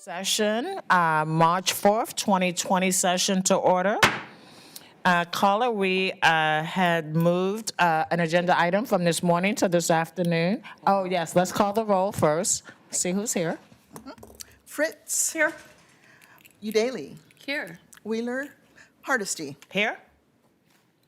Session, March 4th, 2020 session to order. Caller, we had moved an agenda item from this morning to this afternoon. Oh, yes, let's call the roll first. See who's here. Fritz. Here. Udaly. Here. Wheeler. Hardesty. Here?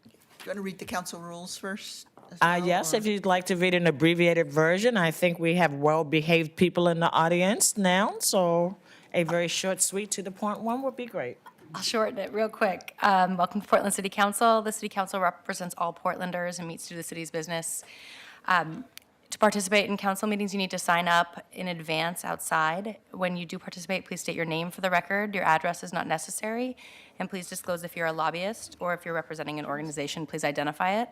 Do you want to read the council rules first? Yes, if you'd like to read an abbreviated version. I think we have well-behaved people in the audience now, so a very short, sweet, to the point one would be great. I'll shorten it real quick. Welcome to Portland City Council. The City Council represents all Portlanders and meets to do the city's business. To participate in council meetings, you need to sign up in advance outside. When you do participate, please state your name for the record. Your address is not necessary. And please disclose if you're a lobbyist or if you're representing an organization, please identify it.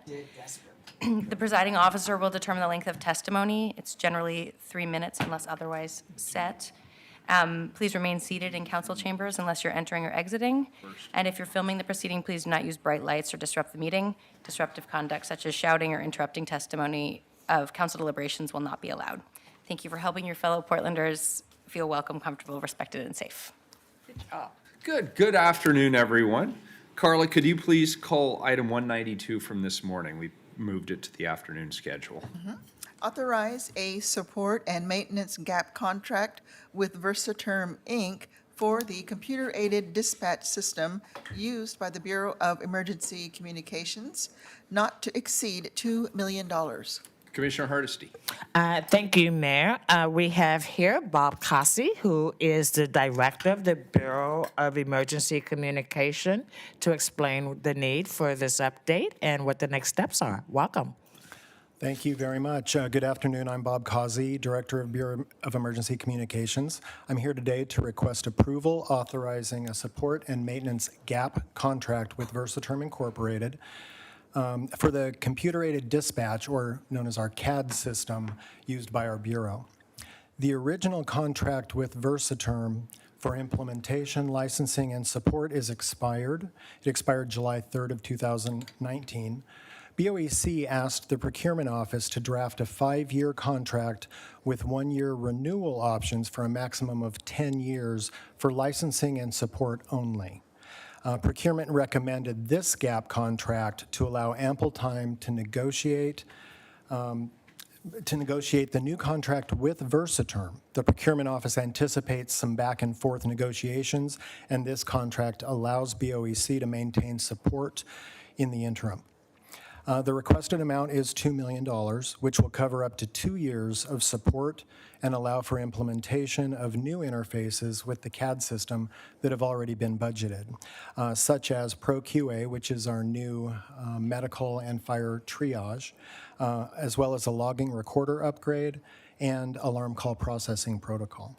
The presiding officer will determine the length of testimony. It's generally 3 minutes unless otherwise set. Please remain seated in council chambers unless you're entering or exiting. And if you're filming the proceeding, please do not use bright lights or disrupt the meeting. Disruptive conduct such as shouting or interrupting testimony of council deliberations will not be allowed. Thank you for helping your fellow Portlanders feel welcome, comfortable, respected, and safe. Good afternoon, everyone. Carla, could you please call item 192 from this morning? We moved it to the afternoon schedule. Authorize a support and maintenance gap contract with Versaterm, Inc. for the computer-aided dispatch system used by the Bureau of Emergency Communications, not to exceed $2 million. Commissioner Hardesty. Thank you, Mayor. We have here Bob Cossey, who is the Director of the Bureau of Emergency Communication, to explain the need for this update and what the next steps are. Welcome. Thank you very much. Good afternoon. I'm Bob Causey, Director of Bureau of Emergency Communications. I'm here today to request approval authorizing a support and maintenance gap contract with Versaterm Incorporated for the computer-aided dispatch, or known as our CAD system, used by our Bureau. The original contract with Versaterm for implementation, licensing, and support is expired. It expired July 3rd of 2019. BOEC asked the Procurement Office to draft a 5-year contract with 1-year renewal options for a maximum of 10 years for licensing and support only. Procurement recommended this gap contract to allow ample time to negotiate the new contract with Versaterm. The Procurement Office anticipates some back and forth negotiations, and this contract allows BOEC to maintain support in the interim. The requested amount is $2 million, which will cover up to 2 years of support and allow for implementation of new interfaces with the CAD system that have already been budgeted, such as ProQA, which is our new medical and fire triage, as well as a logging recorder upgrade and alarm call processing protocol.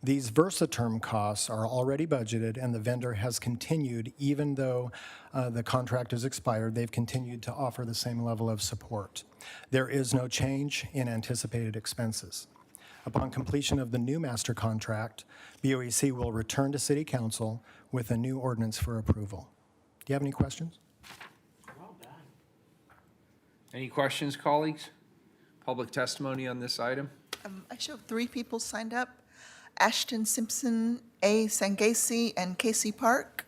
These Versaterm costs are already budgeted, and the vendor has continued, even though the contract is expired, they've continued to offer the same level of support. There is no change in anticipated expenses. Upon completion of the new master contract, BOEC will return to City Council with a new ordinance for approval. Do you have any questions? Well done. Any questions, colleagues? Public testimony on this item? I show 3 people signed up. Ashton Simpson, A. Sangasi, and Casey Park.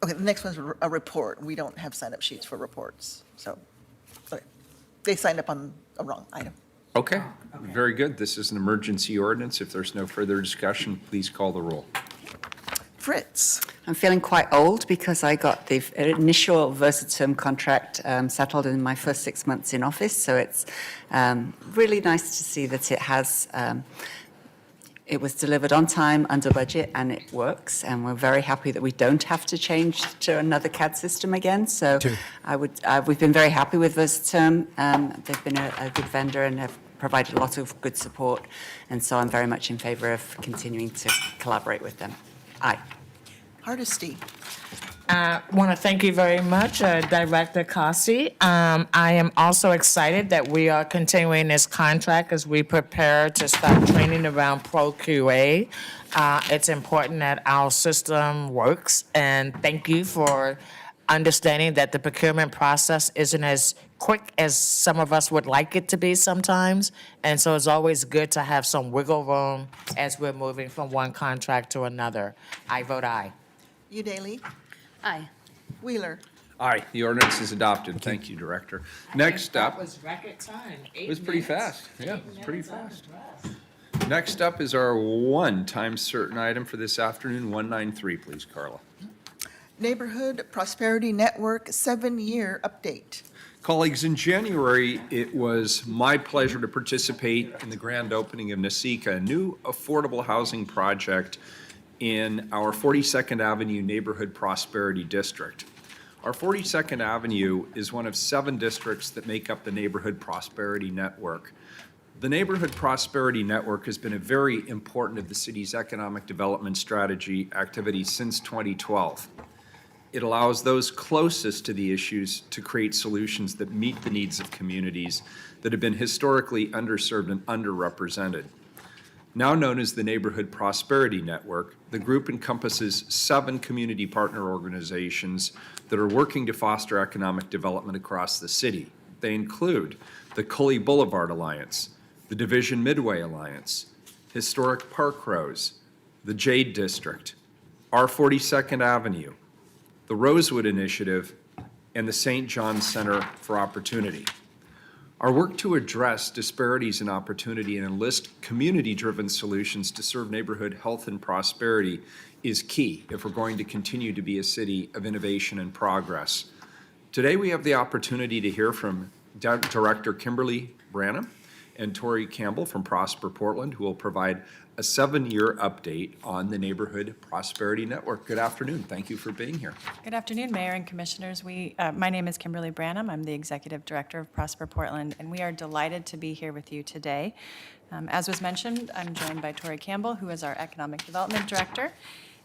Okay, the next one's a report. We don't have sign-up sheets for reports, so okay. They signed up on a wrong item. Okay, very good. This is an emergency ordinance. If there's no further discussion, please call the roll. Fritz. I'm feeling quite old because I got the initial Versaterm contract settled in my first 6 months in office. So it's really nice to see that it was delivered on time, under budget, and it works. And we're very happy that we don't have to change to another CAD system again. So we've been very happy with Versaterm. They've been a good vendor and have provided a lot of good support. And so I'm very much in favor of continuing to collaborate with them. Aye. Hardesty. I want to thank you very much, Director Cossey. I am also excited that we are continuing this contract as we prepare to start training around ProQA. It's important that our system works, and thank you for understanding that the procurement process isn't as quick as some of us would like it to be sometimes. And so it's always good to have some wiggle room as we're moving from one contract to another. I vote aye. Udaly, Aye. Wheeler. Aye, the ordinance is adopted. Thank you, Director. Next That up, was record time. it was pretty fast. Yeah, it was pretty fast. Next up is our one-time certain item for this afternoon, 193, please, Carla. Neighborhood Prosperity Network 7-year update. Colleagues, in January, it was my pleasure to participate in the grand opening of NASICA, a new affordable housing project in our 42nd Avenue Neighborhood Prosperity District. Our 42nd Avenue is one of 7 districts that make up the Neighborhood Prosperity Network. The Neighborhood Prosperity Network has been a very important of the city's economic development strategy activity since 2012. It allows those closest to the issues to create solutions that meet the needs of communities that have been historically underserved and underrepresented. Now known as the Neighborhood Prosperity Network, the group encompasses 7 community partner organizations that are working to foster economic development across the city. They include the Cully Boulevard Alliance, the Division Midway Alliance, Historic Park Rose, the Jade District, our 42nd Avenue, the Rosewood Initiative, and the St. John's Center for Opportunity. Our work to address disparities in opportunity and enlist community-driven solutions to serve neighborhood health and prosperity is key if we're going to continue to be a city of innovation and progress. Today, we have the opportunity to hear from Director Kimberly Branham and Tori Campbell from Prosper Portland, who will provide a 7-year update on the Neighborhood Prosperity Network. Good afternoon. Thank you for being here. Good afternoon, Mayor and Commissioners. My name is Kimberly Branham. I'm the Executive Director of Prosper Portland, and we are delighted to be here with you today. As was mentioned, I'm joined by Tori Campbell, who is our Economic Development Director,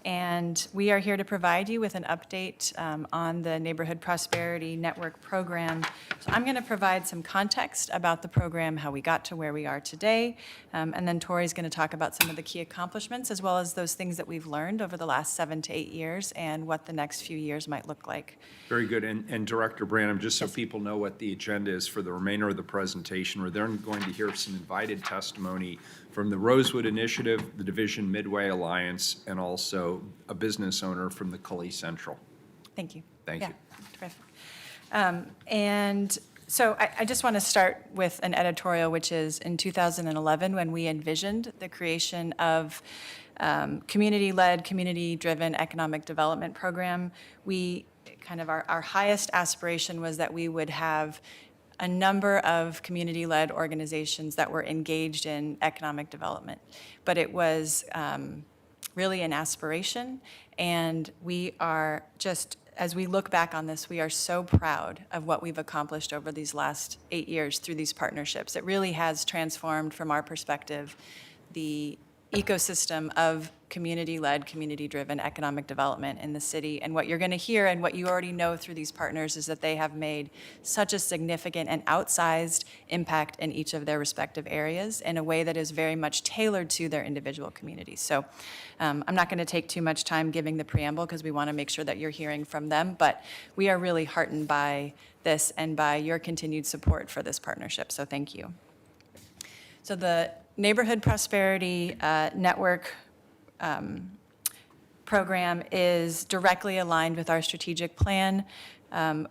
and we are here to provide you with an update on the Neighborhood Prosperity Network program. So I'm going to provide some context about the program, how we got to where we are today, and then Tori's going to talk about some of the key accomplishments as well as those things that we've learned over the last 7 to 8 years and what the next few years might look like. Very good. And Director Branham, just so people know what the agenda is for the remainder of the presentation, we're then going to hear some invited testimony from the Rosewood Initiative, the Division Midway Alliance, and also a business owner from the Cully Central. Thank you. Thank Yeah, you. terrific. And so I just want to start with an editorial, which is in 2011, when we envisioned the creation of community-led, community-driven economic development program. We kind of, our highest aspiration was that we would have a number of community-led organizations that were engaged in economic development. But it was really an aspiration, and we are just, as we look back on this, we are so proud of what we've accomplished over these last 8 years through these partnerships. It really has transformed, from our perspective, the ecosystem of community-led, community-driven economic development in the city. And what you're going to hear and what you already know through these partners is that they have made such a significant and outsized impact in each of their respective areas in a way that is very much tailored to their individual communities. So I'm not going to take too much time giving the preamble because we want to make sure that you're hearing from them, but we are really heartened by this and by your continued support for this partnership, so thank you. So the Neighborhood Prosperity Network program is directly aligned with our strategic plan.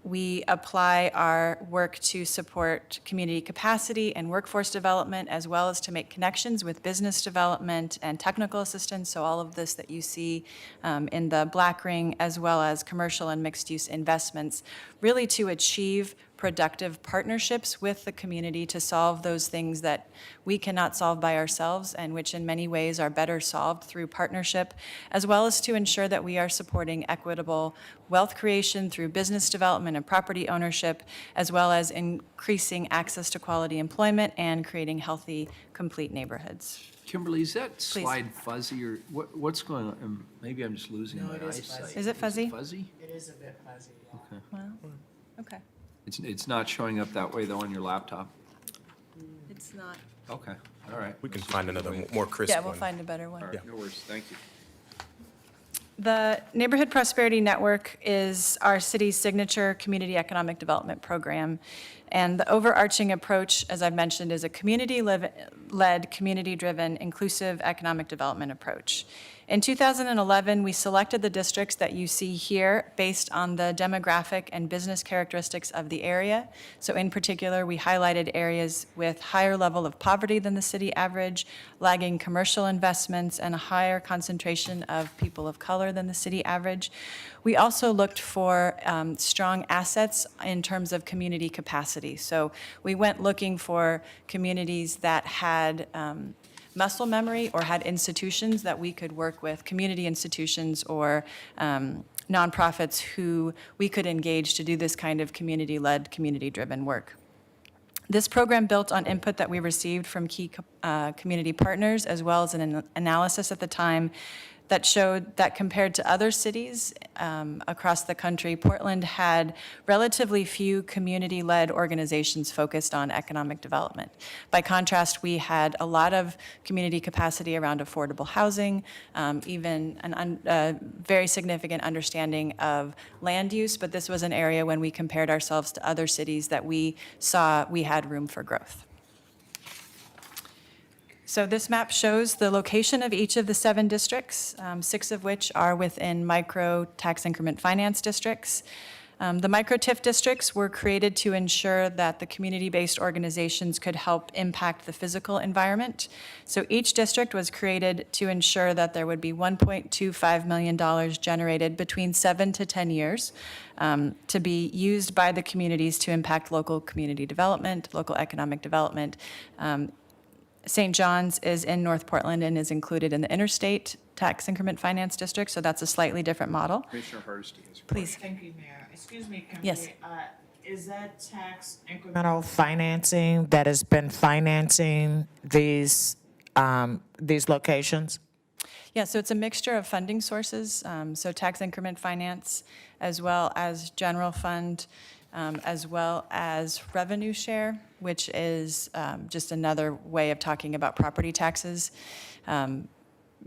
We apply our work to support community capacity and workforce development, as well as to make connections with business development and technical assistance. So all of this that you see in the black ring, as well as commercial and mixed-use investments, really to achieve productive partnerships with the community to solve those things that we cannot solve by ourselves and which in many ways are better solved through partnership, as well as to ensure that we are supporting equitable wealth creation through business development and property ownership, as well as increasing access to quality employment and creating healthy, complete neighborhoods. Kimberly, is that slide fuzzy or what's going on? Maybe I'm just losing my eyesight. Is it fuzzy? Fuzzy? It is a bit fuzzy. Okay. Well, okay. It's not showing up that way though on your laptop? It's not. Okay, all right. We can find another more crisp Yeah, one. we'll find a better one. All right, no worries, thank you. The Neighborhood Prosperity Network is our city's signature community economic development program. And the overarching approach, as I've mentioned, is a community-led, community-driven, inclusive economic development approach. In 2011, we selected the districts that you see here based on the demographic and business characteristics of the area. So in particular, we highlighted areas with higher level of poverty than the city average, lagging commercial investments, and a higher concentration of people of color than the city average. We also looked for strong assets in terms of community capacity. So we went looking for communities that had muscle memory or had institutions that we could work with, community institutions or nonprofits who we could engage to do this kind of community-led, community-driven work. This program built on input that we received from key community partners, as well as an analysis at the time that showed that compared to other cities across the country, Portland had relatively few community-led organizations focused on economic development. By contrast, we had a lot of community capacity around affordable housing, even a very significant understanding of land use, but this was an area when we compared ourselves to other cities that we saw we had room for growth. So this map shows the location of each of the 7 districts, 6 of which are within micro tax increment finance districts. The micro TIF districts were created to ensure that the community-based organizations could help impact the physical environment. So each district was created to ensure that there would be $1.25 million generated between 7 to 10 years to be used by the communities to impact local community development, local economic development. St. John's is in North Portland and is included in the Interstate Tax Increment Finance District, so that's a slightly different model. Commissioner Hardesty has a question. Please. Thank you, Mayor. Excuse me, Yes. is that tax incremental financing that has been financing these locations? Yeah, so it's a mixture of funding sources, so tax increment finance, as well as general fund, as well as revenue share, which is just another way of talking about property taxes.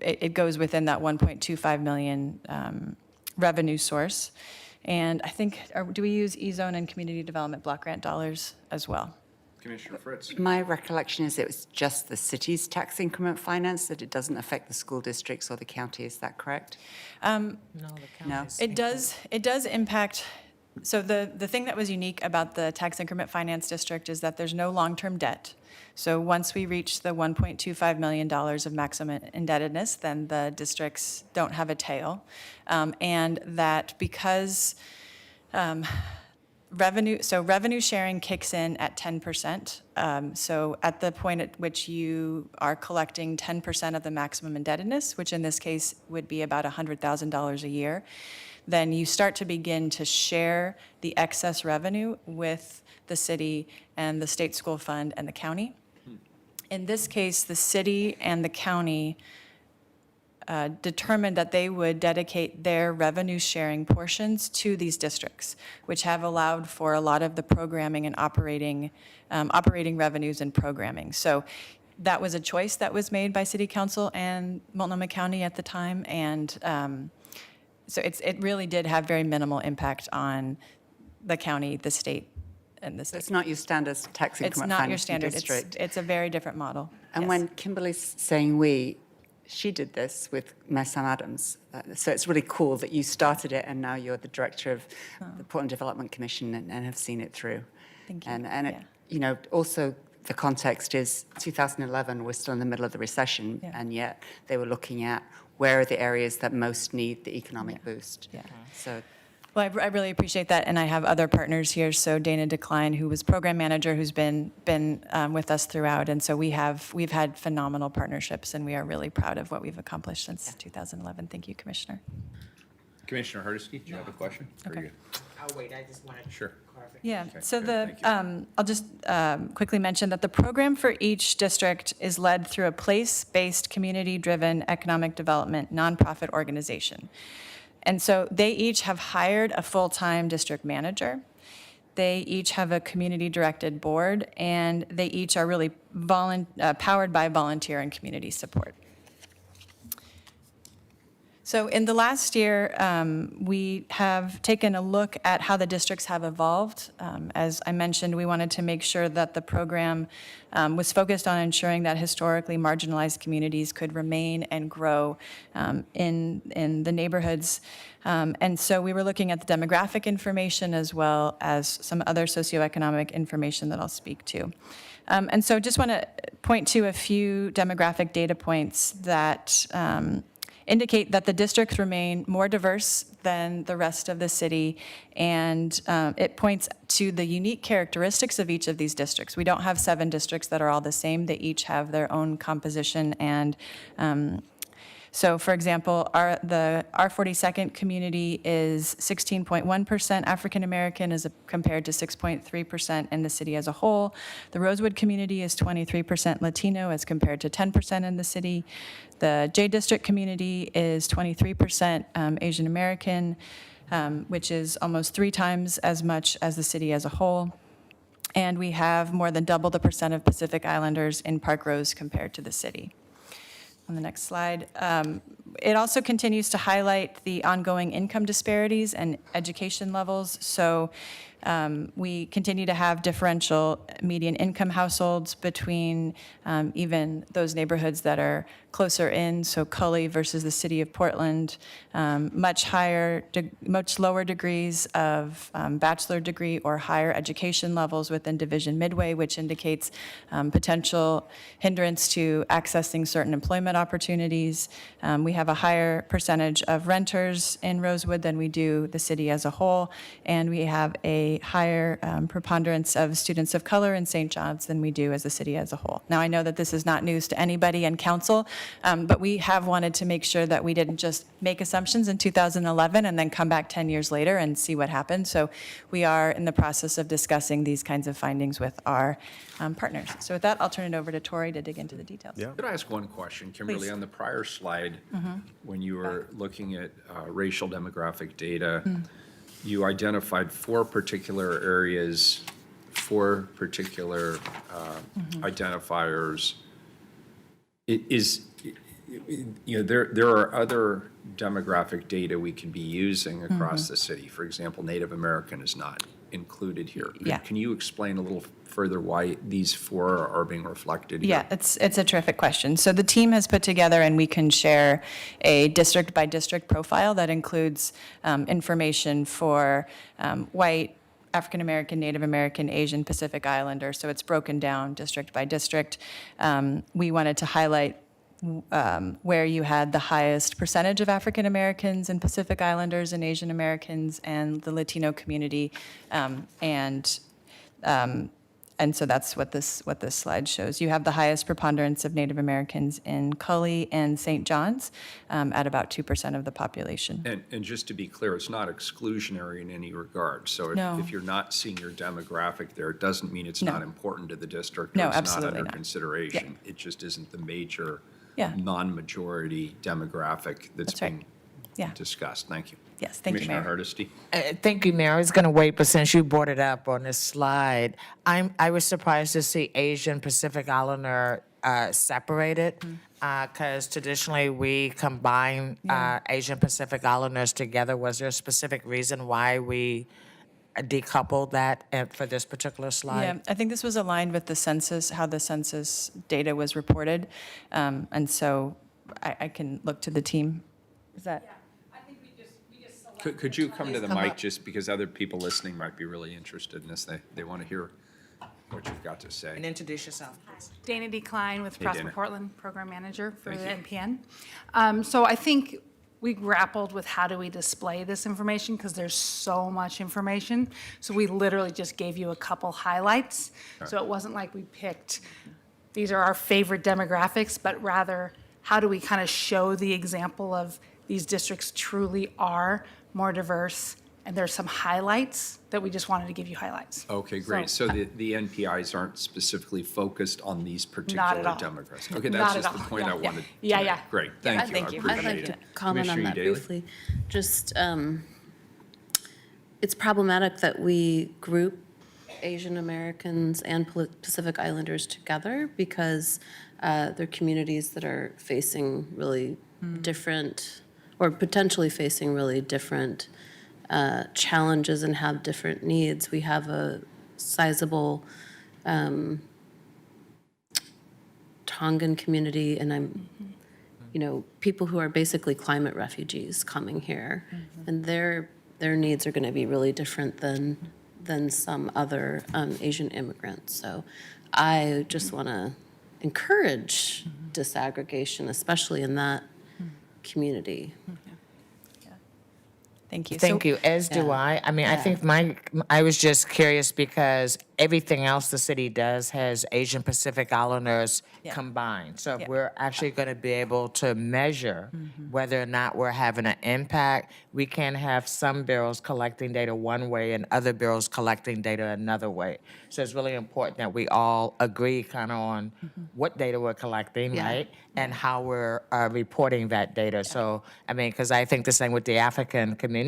It goes within that 1.25 million revenue source. And I think, do we use E-zone and community development block grant dollars as well? Commissioner Fritz. My recollection is it was just the city's tax increment finance, that it doesn't affect the school districts or the county. Is that correct? No, the No. county's. It does impact, so the thing that was unique about the tax increment finance district is that there's no long-term debt. So once we reach the $1.25 million of maximum indebtedness, then the districts don't have a tail. And that because revenue sharing kicks in at 10%. So at the point at which you are collecting 10% of the maximum indebtedness, which in this case would be about $100,000 a year, then you start to begin to share the excess revenue with the city and the state school fund and the county. In this case, the city and the county determined that they would dedicate their revenue sharing portions to these districts, which have allowed for a lot of the programming and operating revenues and programming. So that was a choice that was made by City Council and Multnomah County at the time, and so it really did have very minimal impact on the county, the state, and the state. It's not your standard tax It's increment not your financing standard. district. It's a very different model. And Yes. when Kimberly's saying we, she did this with Mayor Sam Adams. So it's really cool that you started it and now you're the director of the Portland Development Commission and have seen it through. Thank you. And Yeah. it, you know, also the context is 2011, we're still in the middle of the recession, Yeah. and yet they were looking at where are the areas that most need the economic boost. Yeah. So Well, I really appreciate that, and I have other partners here. So Dana Decline, who was program manager, who's been with us throughout, and so we've had phenomenal partnerships, and we are really proud of what we've accomplished since 2011. Thank you, Commissioner. Commissioner Hardesty, do you have a question? Very Okay. good. I'll wait, I just wanted Sure. clarification. Yeah, Okay, so good, the, I'll just quickly mention that the program for each district is led through a place-based, community-driven economic development nonprofit organization. And so they each have hired a full-time district manager. They each have a community-directed board, and they each are really powered by volunteer and community support. So in the last year, we have taken a look at how the districts have evolved. As I mentioned, we wanted to make sure that the program was focused on ensuring that historically marginalized communities could remain and grow in the neighborhoods. And so we were looking at the demographic information as well as some other socioeconomic information that I'll speak to. And so just want to point to a few demographic data points that indicate that the districts remain more diverse than the rest of the city, and it points to the unique characteristics of each of these districts. We don't have 7 districts that are all the same. They each have their own composition, and so, for example, the R42nd community is 16.1% African American as compared to 6.3% in the city as a whole. The Rosewood community is 23% Latino as compared to 10% in the city. The J District community is 23% Asian American, which is almost 3 times as much as the city as a whole. And we have more than double the percent of Pacific Islanders in Park Rose compared to the city. On the next slide. It also continues to highlight the ongoing income disparities and education levels. So we continue to have differential median income households between even those neighborhoods that are closer in, so Cully versus the city of Portland, much lower degrees of bachelor degree or higher education levels within Division Midway, which indicates potential hindrance to accessing certain employment opportunities. We have a higher percentage of renters in Rosewood than we do the city as a whole, and we have a higher preponderance of students of color in St. John's than we do as a city as a whole. Now, I know that this is not news to anybody in council, but we have wanted to make sure that we didn't just make assumptions in 2011 and then come back 10 years later and see what happened. So we are in the process of discussing these kinds of findings with our partners. So with that, I'll turn it over to Tori to dig into the details. Yeah. Could I ask one question, Kimberly? Please. On the prior slide, when you were looking at racial demographic data, you identified 4 particular areas, 4 particular identifiers. There are other demographic data we can be using across the city. For example, Native American is not included here. Yeah. Can you explain a little further why these 4 are being reflected here? Yeah, it's a terrific question. So the team has put together, and we can share a district-by-district profile that includes information for white, African American, Native American, Asian, Pacific Islander. So it's broken down district by district. We wanted to highlight where you had the highest percentage of African Americans and Pacific Islanders and Asian Americans and the Latino community, and so that's what this slide shows. You have the highest preponderance of Native Americans in Cully and St. John's at about 2% of the population. And just to be clear, it's not exclusionary in any regard. So No. if you're not seeing your demographic there, it doesn't mean it's No. not important to the district. No, or it's absolutely not under not. consideration. It just isn't the major Yeah. non-majority demographic that's That's right. being Yeah. discussed. Thank you. Yes, thank you, Commissioner Mayor. Hardesty? Thank you, Mayor. I was going to wait, but since you brought it up on this slide, I was surprised to see Asian Pacific Islander separated, because traditionally we combine Asian Pacific Islanders together. Was there a specific reason why we decoupled that for this particular slide? Yeah, I think this was aligned with the census, how the census data was reported. And so I can look to the team. Is that? Could you come to the mic, just because other people listening might be really interested in this? They want to hear what you've got to And say. introduce yourself, please. Dana Decline with Hey, Prosper Dana. Portland, Program Manager for the Thank NPN. So I think we grappled with how do we display this information, because there's so much information. So we literally just gave you a couple highlights. So it wasn't like we picked, these are our favorite demographics, but rather, how do we kind of show the example of these districts truly are more diverse, and there's some highlights that we just wanted to give you highlights. Okay, great. So the NPIs aren't specifically focused on these particular Not at all. demographics? Okay, Not that's at just the all. point I Yeah. wanted to Yeah, make. yeah. Great, Yeah, thank you. thank I you. appreciate I'd like it. to comment on Commissioner that Daly? briefly. Just, it's problematic that we group Asian Americans and Pacific Islanders together because they're communities that are facing really different or potentially facing really different challenges and have different needs. We have a sizable Tongan community, and people who are basically climate refugees coming here, and their needs are going to be really different than some other Asian immigrants. So I just want to encourage disaggregation, especially in that community. Thank you. Thank So- you, as do I. I mean, I think I was just curious because everything else the city does has Asian Pacific Islanders Yeah. combined. So if Yeah. we're actually going to be able to measure whether or not we're having an impact, we can't have some bureaus collecting data one way and other bureaus collecting data another way. So it's really important that we all agree kind of on what data we're collecting, Yeah. right? And how we're reporting that data. So, I mean, because I think the same with the African community.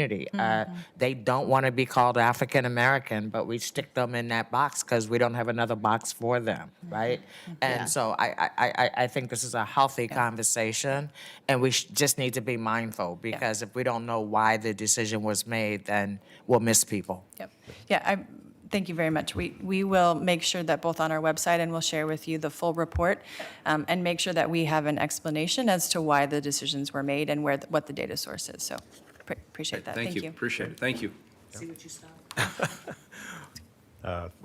They don't want to be called African American, but we stick them in that box because we don't have another box for them, right? And so I think this is a healthy conversation, and we just need to be mindful because if we don't know why the decision was made, then we'll miss people. Yep. Yeah, thank you very much. We will make sure that both on our website, and we'll share with you the full report, and make sure that we have an explanation as to why the decisions were made and what the data source is. So appreciate that. Thank you, appreciate it, thank you.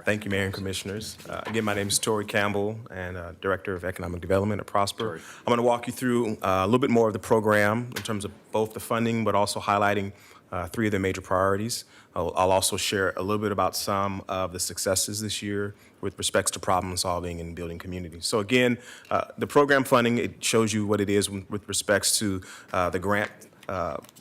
Thank you, Mayor and Commissioners. Again, my name is Torrey Campbell, and Director of Economic Development at Prosper. I'm going to walk you through a little bit more of the program in terms of both the funding, but also highlighting three of the major priorities. I'll also share a little bit about some of the successes this year with respects to problem solving and building communities. So again, the program funding, it shows you what it is with respects to the grant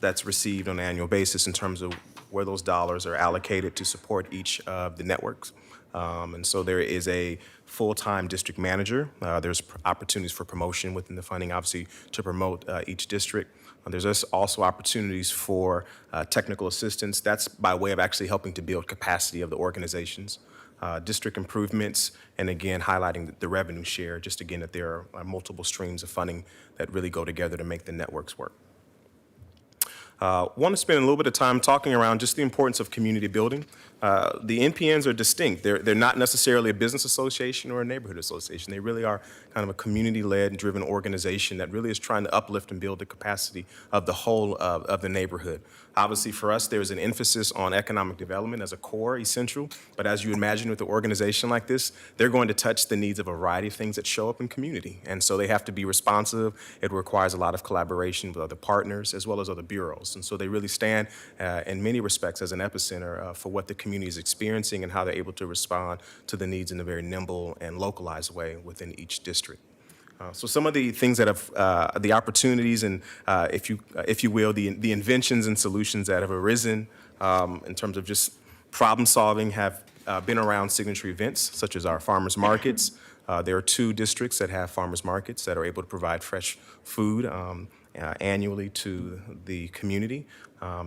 that's received on an annual basis in terms of where those dollars are allocated to support each of the networks. And so there is a full-time district manager. There's opportunities for promotion within the funding, obviously, to promote each district. There's also opportunities for technical assistance. That's by way of actually helping to build capacity of the organizations. District improvements, and again, highlighting the revenue share, just again, that there are multiple streams of funding that really go together to make the networks work. Want to spend a little bit of time talking around just the importance of community building. The NPNs are distinct. They're not necessarily a business association or a neighborhood association. They really are kind of a community-led and driven organization that really is trying to uplift and build the capacity of the whole of the neighborhood. Obviously, for us, there's an emphasis on economic development as a core essential, but as you imagine with an organization like this, they're going to touch the needs of a variety of things that show up in community. And so they have to be responsive. It requires a lot of collaboration with other partners as well as other bureaus. And so they really stand in many respects as an epicenter for what the community is experiencing and how they're able to respond to the needs in a very nimble and localized way within each district. So some of the things that have, the opportunities and, if you will, the inventions and solutions that have arisen in terms of just problem solving have been around signature events, such as our farmers markets. There are 2 districts that have farmers markets that are able to provide fresh food annually to the community.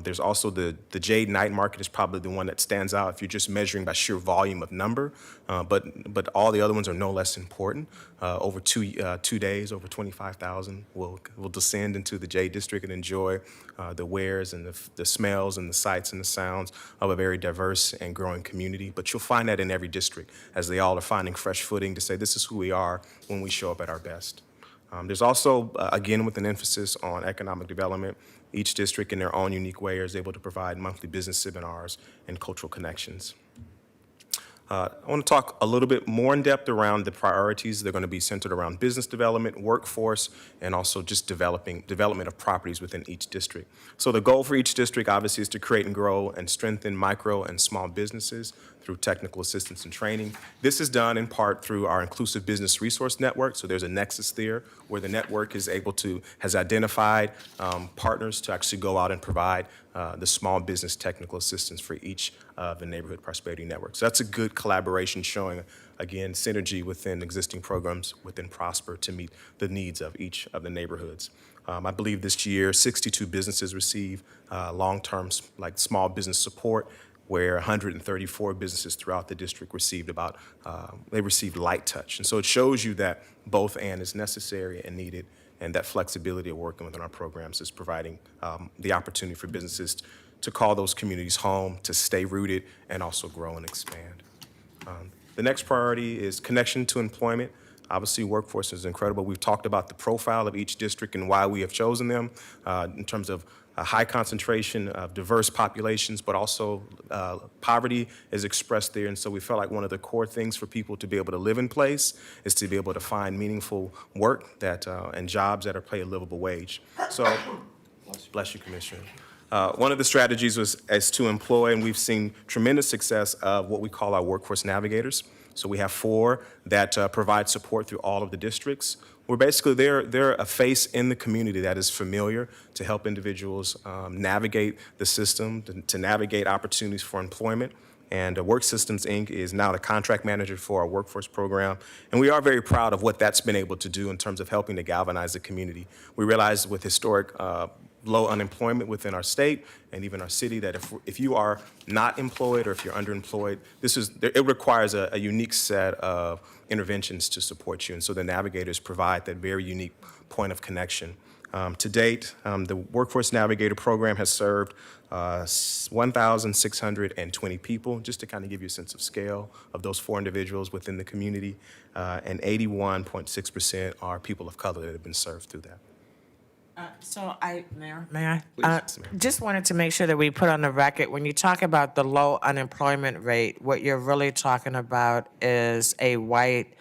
There's also the Jade Night Market is probably the one that stands out if you're just measuring by sheer volume of number, but all the other ones are no less important. Over 2 days, over 25,000 will descend into the Jade District and enjoy the wares and the smells and the sights and the sounds of a very diverse and growing community. But you'll find that in every district as they all are finding fresh footing to say this is who we are when we show up at our best. There's also, again, with an emphasis on economic development, each district in their own unique way is able to provide monthly business seminars and cultural connections. I want to talk a little bit more in depth around the priorities. They're going to be centered around business development, workforce, and also just development of properties within each district. So the goal for each district, obviously, is to create and grow and strengthen micro and small businesses through technical assistance and training. This is done in part through our Inclusive Business Resource Network. So there's a nexus there where the network has identified partners to actually go out and provide the small business technical assistance for each of the Neighborhood Prosperity Network. So that's a good collaboration showing, again, synergy within existing programs within Prosper to meet the needs of each of the neighborhoods. I believe this year 62 businesses receive long-term small business support, where 134 businesses throughout the district received light touch. And so it shows you that both and is necessary and needed And that flexibility of working within our programs is providing the opportunity for businesses to call those communities home, to stay rooted, and also grow and expand. The next priority is connection to employment. Obviously, workforce is incredible. We've talked about the profile of each district and why we have chosen them in terms of a high concentration of diverse populations, but also poverty is expressed there. And so we felt like one of the core things for people to be able to live in place is to be able to find meaningful work that and jobs that are pay a livable wage. So, bless you, Commissioner. One of the strategies is to employ, and we've seen tremendous success of what we call our workforce navigators. So we have 4 that provide support through all of the districts. Where basically they're a face in the community that is familiar to help individuals navigate the system, to navigate opportunities for employment. And Work Systems, Inc. is now the contract manager for our workforce program. And we are very proud of what that's been able to do in terms of helping to galvanize the community. We realize with historic low unemployment within our state and even our city that if you are not employed or if you're underemployed, it requires a unique set of interventions to support you. And so the navigators provide that very unique point of connection. To date, the Workforce Navigator program has served 1,620 people, just to kind of give you a sense of scale of those 4 individuals within the community, and 81.6% are people of color that have been served through that. Mayor, may I? Please, ma'am. Just wanted to make sure that we put on the record, when you talk about the low unemployment rate, what you're really talking about is a white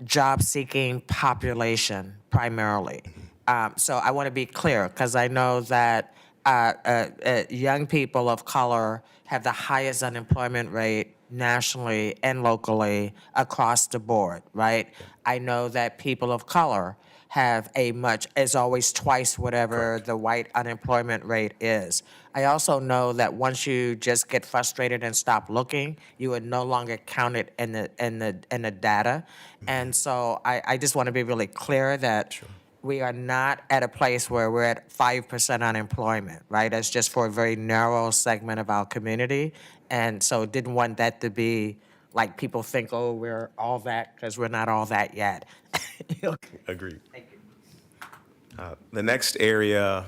job-seeking population primarily. So I want to be clear, because I know that young people of color have the highest unemployment rate nationally and locally across the board, right? I know that people of color have is always twice whatever the white unemployment rate is. I also know that once you just get frustrated and stop looking, you are no longer counted in the data. And so I just want to be really clear that we are not at a place where we're at 5% unemployment, right? That's just for a very narrow segment of our community. And so didn't want that to be like people think, oh, we're all that, because we're not all that yet. Agreed. Thank you. The next area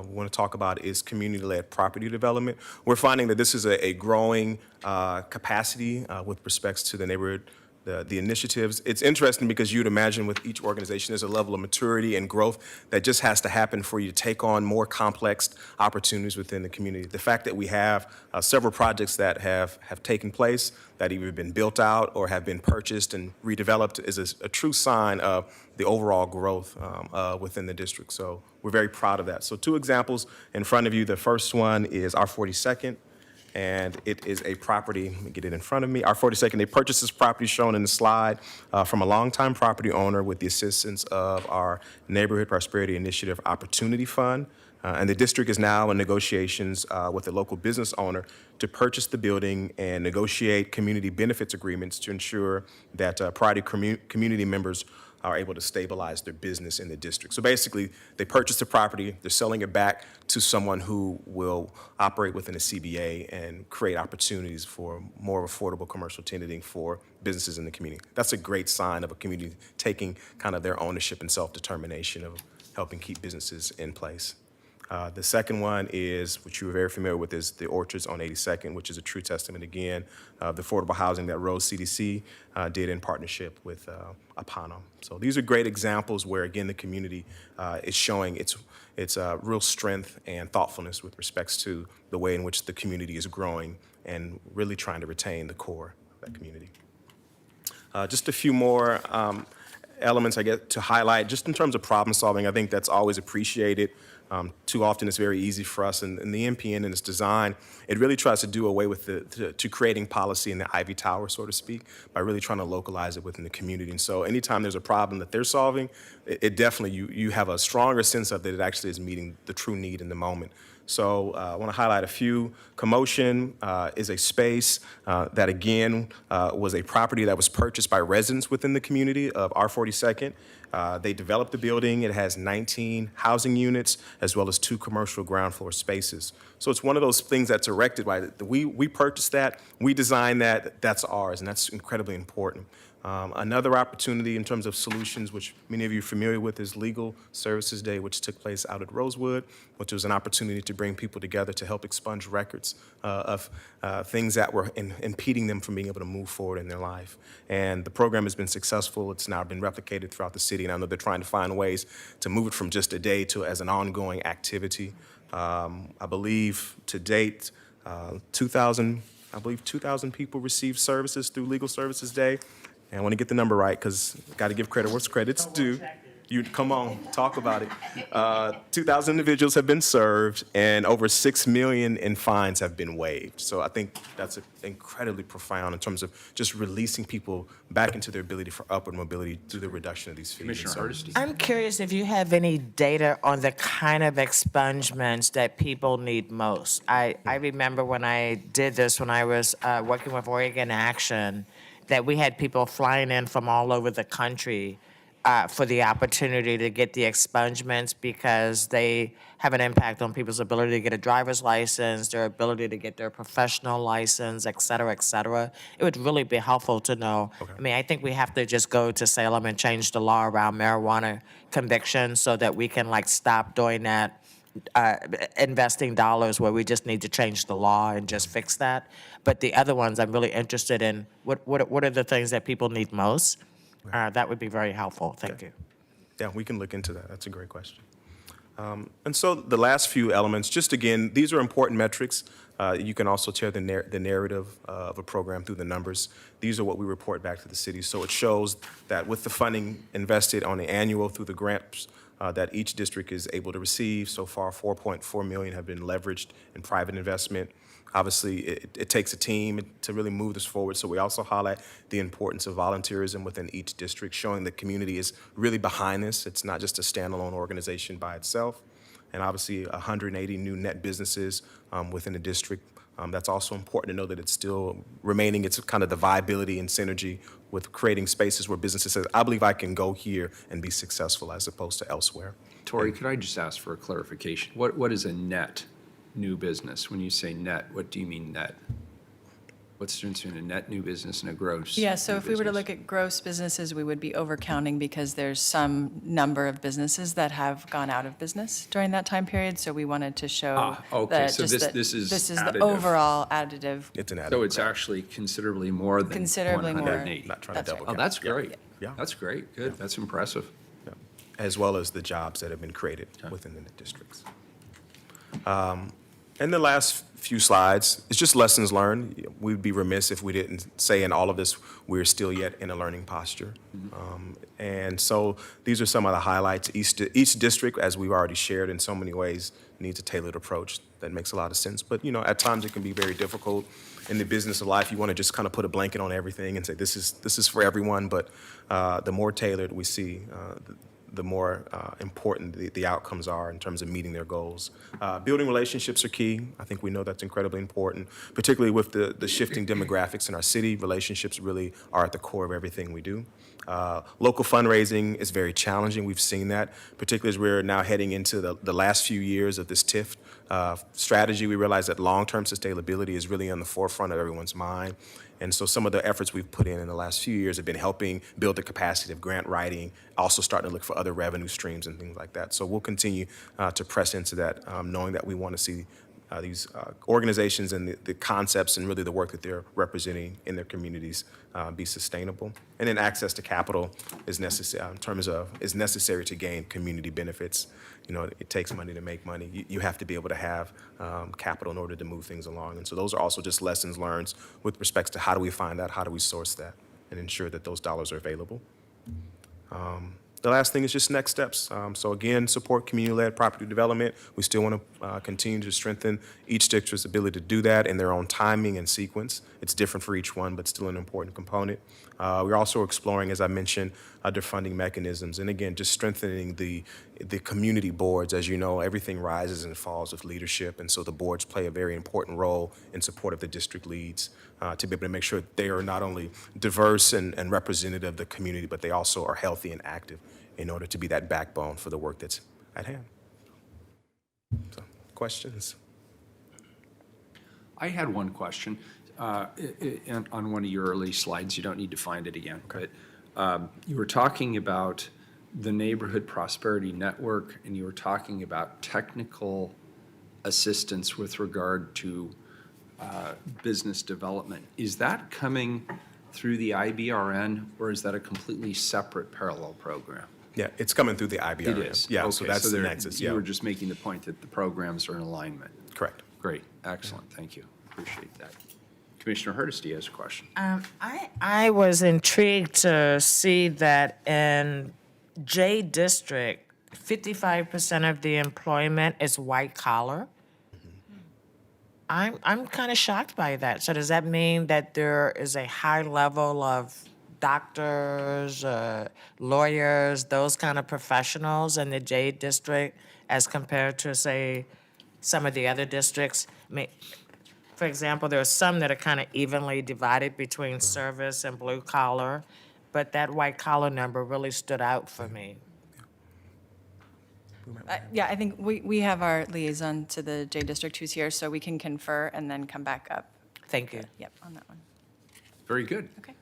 we want to talk about is community-led property development. We're finding that this is a growing capacity with respects to the neighborhood, the initiatives. It's interesting because you'd imagine with each organization there's a level of maturity and growth that just has to happen for you to take on more complex opportunities within the community. The fact that we have several projects that have taken place, that either been built out or have been purchased and redeveloped is a true sign of the overall growth within the district. So we're very proud of that. So 2 examples in front of you. The first one is our 42nd. And it is a property, let me get it in front of me. Our 42nd, they purchased this property shown in the slide from a longtime property owner with the assistance of our Neighborhood Prosperity Initiative Opportunity Fund. And the district is now in negotiations with a local business owner to purchase the building and negotiate community benefits agreements to ensure that priority community members are able to stabilize their business in the district. So basically, they purchase the property, they're selling it back to someone who will operate within a CBA and create opportunities for more affordable commercial tenanting for businesses in the community. That's a great sign of a community taking kind of their ownership and self-determination of helping keep businesses in place. The second one is, which you are very familiar with, is the Orchards on 82nd, which is a true testament, again, of the affordable housing that Rose CDC did in partnership with Apano. So these are great examples where, again, the community is showing its real strength and thoughtfulness with respects to the way in which the community is growing and really trying to retain the core of that community. Just a few more elements I get to highlight, just in terms of problem solving. I think that's always appreciated. Too often it's very easy for us, and the NPN and its design, it really tries to do away with to creating policy in the Ivy Tower, so to speak, by really trying to localize it within the community. And so anytime there's a problem that they're solving, it definitely, you have a stronger sense of that it actually is meeting the true need in the moment. So I want to highlight a few. Commotion is a space that, again, was a property that was purchased by residents within the community of R42nd. They developed the building. It has 19 housing units as well as 2 commercial ground floor spaces. So it's one of those things that's erected by, we purchased that, we designed that, that's ours, and that's incredibly important. Another opportunity in terms of solutions, which many of you are familiar with, is Legal Services Day, which took place out at Rosewood, which was an opportunity to bring people together to help expunge records of things that were impeding them from being able to move forward in their life. And the program has been successful. It's now been replicated throughout the city, and I know they're trying to find ways to move it from just a day to as an ongoing activity. I believe to date, 2,000 people received services through Legal Services Day. And I want to get the number right because got to give credit where credit's due. You come on, talk about it. 2,000 individuals have been served, and over $6 million in fines have been waived. So I think that's incredibly profound in terms of just releasing people back into their ability for upward mobility through the reduction of these fees. Commissioner So- Hardesty. I'm curious if you have any data on the kind of expungements that people need most. I remember when I did this, when I was working with Oregon Action, that we had people flying in from all over the country for the opportunity to get the expungements because they have an impact on people's ability to get a driver's license, their ability to get their professional license, et cetera, et cetera. It would really be helpful to know. I mean, I think we have to just go to Salem and change the law around marijuana convictions so that we can stop doing that, investing dollars where we just need to change the law and just fix that. But the other ones, I'm really interested in what are the things that people need most? That would be very helpful. Thank you. Yeah, we can look into that. That's a great question. And so the last few elements, just again, these are important metrics. You can also share the narrative of a program through the numbers. These are what we report back to the city. So it shows that with the funding invested on the annual through the grants that each district is able to receive, so far $4.4 million have been leveraged in private investment. Obviously, it takes a team to really move this forward, so we also highlight the importance of volunteerism within each district, showing the community is really behind this. It's not just a standalone organization by itself. And obviously, 180 new net businesses within the district. That's also important to know that it's still remaining. It's kind of the viability and synergy with creating spaces where businesses say, I believe I can go here and be successful as opposed to elsewhere. Tori, could I just ask for a clarification? What is a net new business? When you say net, what do you mean net? What's the difference between a net new business and a gross? Yeah, so new if we were to business? look at gross businesses, we would be overcounting because there's some number of businesses that have gone out of business during that time period. So we wanted to show okay, that so just this- that this is this is additive. the overall additive. It's an So added. it's actually considerably more than Considerably more. 180? Not trying to That's right. double Oh, count. that's great. Yeah. That's great. Good. That's impressive. Yeah. As well as the jobs that have been created within the districts. And the last few slides, it's just lessons learned. We'd be remiss if we didn't say in all of this, we're still yet in a learning posture. And so these are some of the highlights. Each district, as we've already shared in so many ways, needs a tailored approach. That makes a lot of sense. But, at times it can be very difficult. In the business of life, you want to just kind of put a blanket on everything and say, this is for everyone. But the more tailored we see, the more important the outcomes are in terms of meeting their goals. Building relationships are key. I think we know that's incredibly important, particularly with the shifting demographics in our city. Relationships really are at the core of everything we do. Local fundraising is very challenging. We've seen that, particularly as we're now heading into the last few years of this TIF strategy. We realize that long-term sustainability is really on the forefront of everyone's mind. And so some of the efforts we've put in the last few years have been helping build the capacity of grant writing, also starting to look for other revenue streams and things like that. So we'll continue to press into that, knowing that we want to see these organizations and the concepts and really the work that they're representing in their communities be sustainable. And then access to capital is necessary is necessary to gain community benefits. It takes money to make money. You have to be able to have capital in order to move things along. And so those are also just lessons learned with respect to how do we find that, how do we source that, and ensure that those dollars are available. The last thing is just next steps. So again, support community-led property development. We still want to continue to strengthen each district's ability to do that in their own timing and sequence. It's different for each one, but still an important component. We're also exploring, as I mentioned, other funding mechanisms. And again, just strengthening the community boards. As you know, everything rises and falls with leadership. And so the boards play a very important role in support of the district leads to be able to make sure they are not only diverse and representative of the community, but they also are healthy and active in order to be that backbone for the work that's at hand. So, questions? I had one question. on one of your early slides, you don't need to find it again, but you were talking about the Neighborhood Prosperity Network, and you were talking about technical assistance with regard to business development. Is that coming through the IBRN, or is that a completely separate parallel program? Yeah, it's coming through the IBRN. It is. Yeah, so Okay, that's the there- nexus, yeah. You were just making the point that the programs are in alignment. Correct. Great, excellent, thank you. Appreciate that. Commissioner Hardesty has a question. I was intrigued to see that in J District, 55% of the employment is white collar. I'm kind of shocked by that. So does that mean that there is a high level of doctors, lawyers, those kind of professionals in the J District as compared to, say, some of the other districts? For example, there are some that are kind of evenly divided between service and blue collar, but that white collar number really stood out for me. Yeah, I think we have our liaison to the J District who's here, so we can confer and then come back up. Thank you. Yep, on that one. Very good. Okay.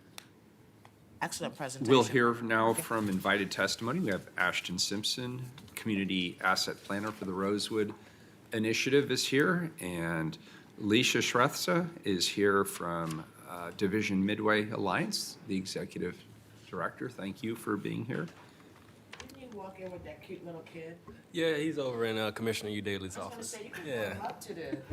Excellent presentation. We'll hear now from invited testimony. We have Ashton Simpson, Community Asset Planner for the Rosewood Initiative is here, and Leisha Shrestha is here from Division Midway Alliance, the Executive Director. Thank you for being here. Didn't you walk in with that cute little kid? Yeah, he's over in Commissioner Udaley's office. Yeah.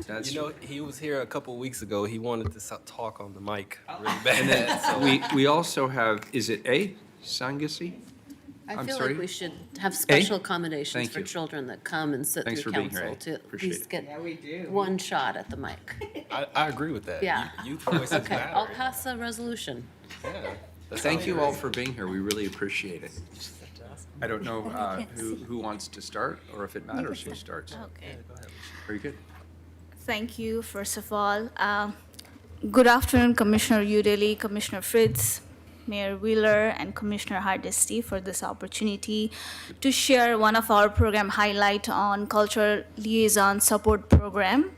That's You know, he was here a couple weeks ago. He wanted to talk on the mic really bad. So we also have, is it A, Sangasi? I I'm feel sorry? like we should have special accommodations Thank for you. children that come and sit Thanks through for being here, council A. to at Appreciate least it. get we do. one shot at the mic. I agree with that. Yeah. Youth voices Okay, I'll matter. pass a resolution. Yeah. That Thank sounds you great. all for being here. We really appreciate it. I don't know who wants to start, or if it matters who starts. Okay. Very good. Thank you, first of all. Good afternoon, Commissioner Udaley, Commissioner Fritz, Mayor Wheeler, and Commissioner Hardesty for this opportunity to share one of our program highlight on Cultural Liaison Support Program.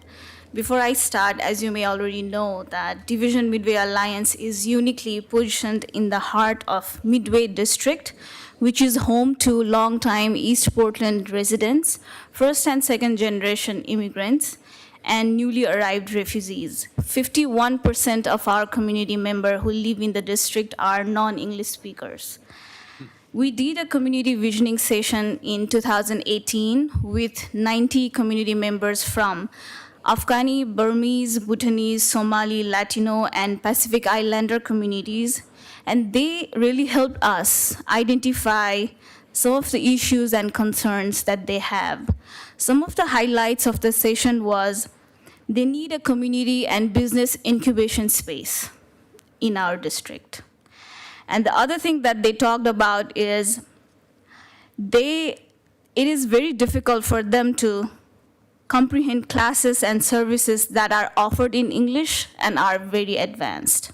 Before I start, as you may already know, that Division Midway Alliance is uniquely positioned in the heart of Midway District, which is home to longtime East Portland residents, first and second generation immigrants, and newly arrived refugees. 51% of our community members who live in the district are non-English speakers. We did a community visioning session in 2018 with 90 community members from Afghani, Burmese, Bhutanese, Somali, Latino, and Pacific Islander communities, and they really helped us identify some of the issues and concerns that they have. Some of the highlights of the session was they need a community and business incubation space in our district. And the other thing that they talked about is it is very difficult for them to comprehend classes and services that are offered in English and are very advanced.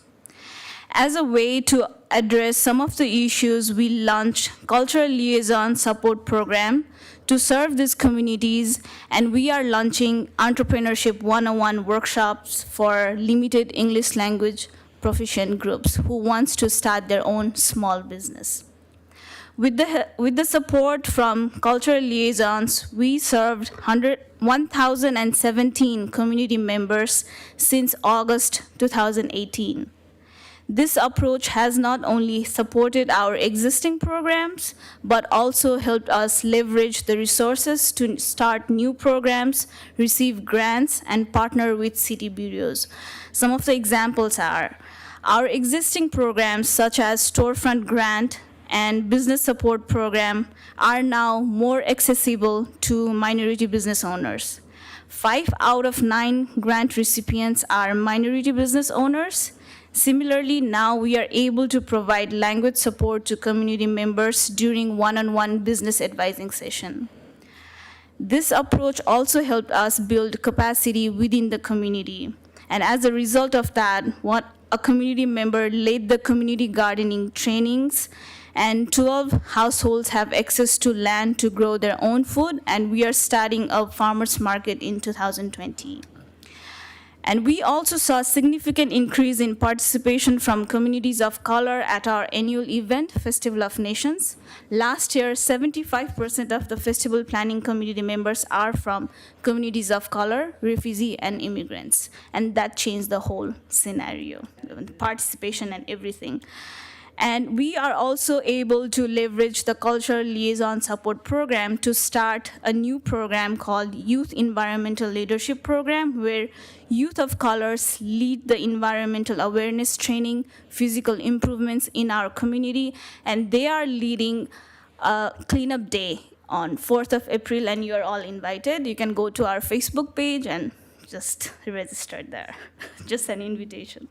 As a way to address some of the issues, we launched Cultural Liaison Support Program to serve these communities, and we are launching Entrepreneurship 101 workshops for limited English language proficient groups who wants to start their own small business. With the support from Cultural Liaisons, we served 1,017 community members since August 2018. This approach has not only supported our existing programs, but also helped us leverage the resources to start new programs, receive grants, and partner with city bureaus. Some of the examples are our existing programs such as Storefront Grant and Business Support Program are now more accessible to minority business owners. 5 out of 9 grant recipients are minority business owners. Similarly, now we are able to provide language support to community members during one-on-one business advising session. This approach also helped us build capacity within the community. And as a result of that, a community member led the community gardening trainings, and 12 households have access to land to grow their own food, and we are starting a farmers market in 2020. And we also saw a significant increase in participation from communities of color at our annual event, Festival of Nations. Last year, 75% of the festival planning community members are from communities of color, refugee, and immigrants. And that changed the whole scenario, participation and everything. And we are also able to leverage the Cultural Liaison Support Program to start a new program called Youth Environmental Leadership Program, where youth of colors lead the environmental awareness training, physical improvements in our community, and they are leading a cleanup day on 4th of April, and you are all invited. You can go to our Facebook page and just register there. Just an invitation.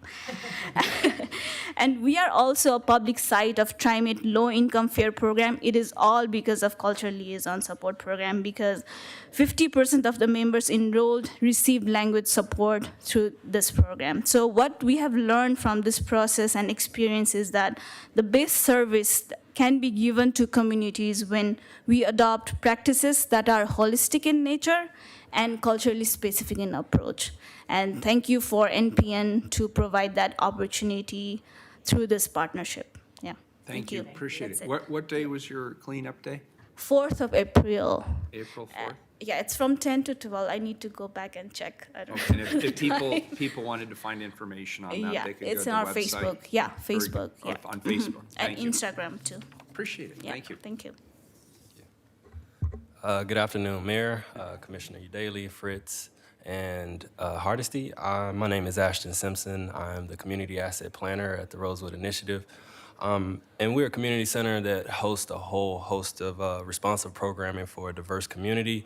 And we are also a public site of TriMate Low Income Fair Program. It is all because of Cultural Liaison Support Program, because 50% of the members enrolled received language support through this program. So what we have learned from this process and experience is that the best service can be given to communities when we adopt practices that are holistic in nature and culturally specific in approach. And thank you for NPN to provide that opportunity through this partnership. Yeah. Thank you, appreciate That's it. What day was your cleanup day? 4th of April. April 4th? Yeah, it's from 10 to 12. I need to go back and check. I don't Okay, and if people wanted to find information on that, Yeah, they could go to it's the in our website? Facebook. Yeah, Very Facebook. good. Yeah. On Facebook, And thank you. Instagram too. Appreciate it, Yeah, thank you. Thank you. Good afternoon, Mayor, Commissioner Udaley, Fritz, and Hardesty. My name is Ashton Simpson. I'm the Community Asset Planner at the Rosewood Initiative. And we're a community center that hosts a whole host of responsive programming for a diverse community.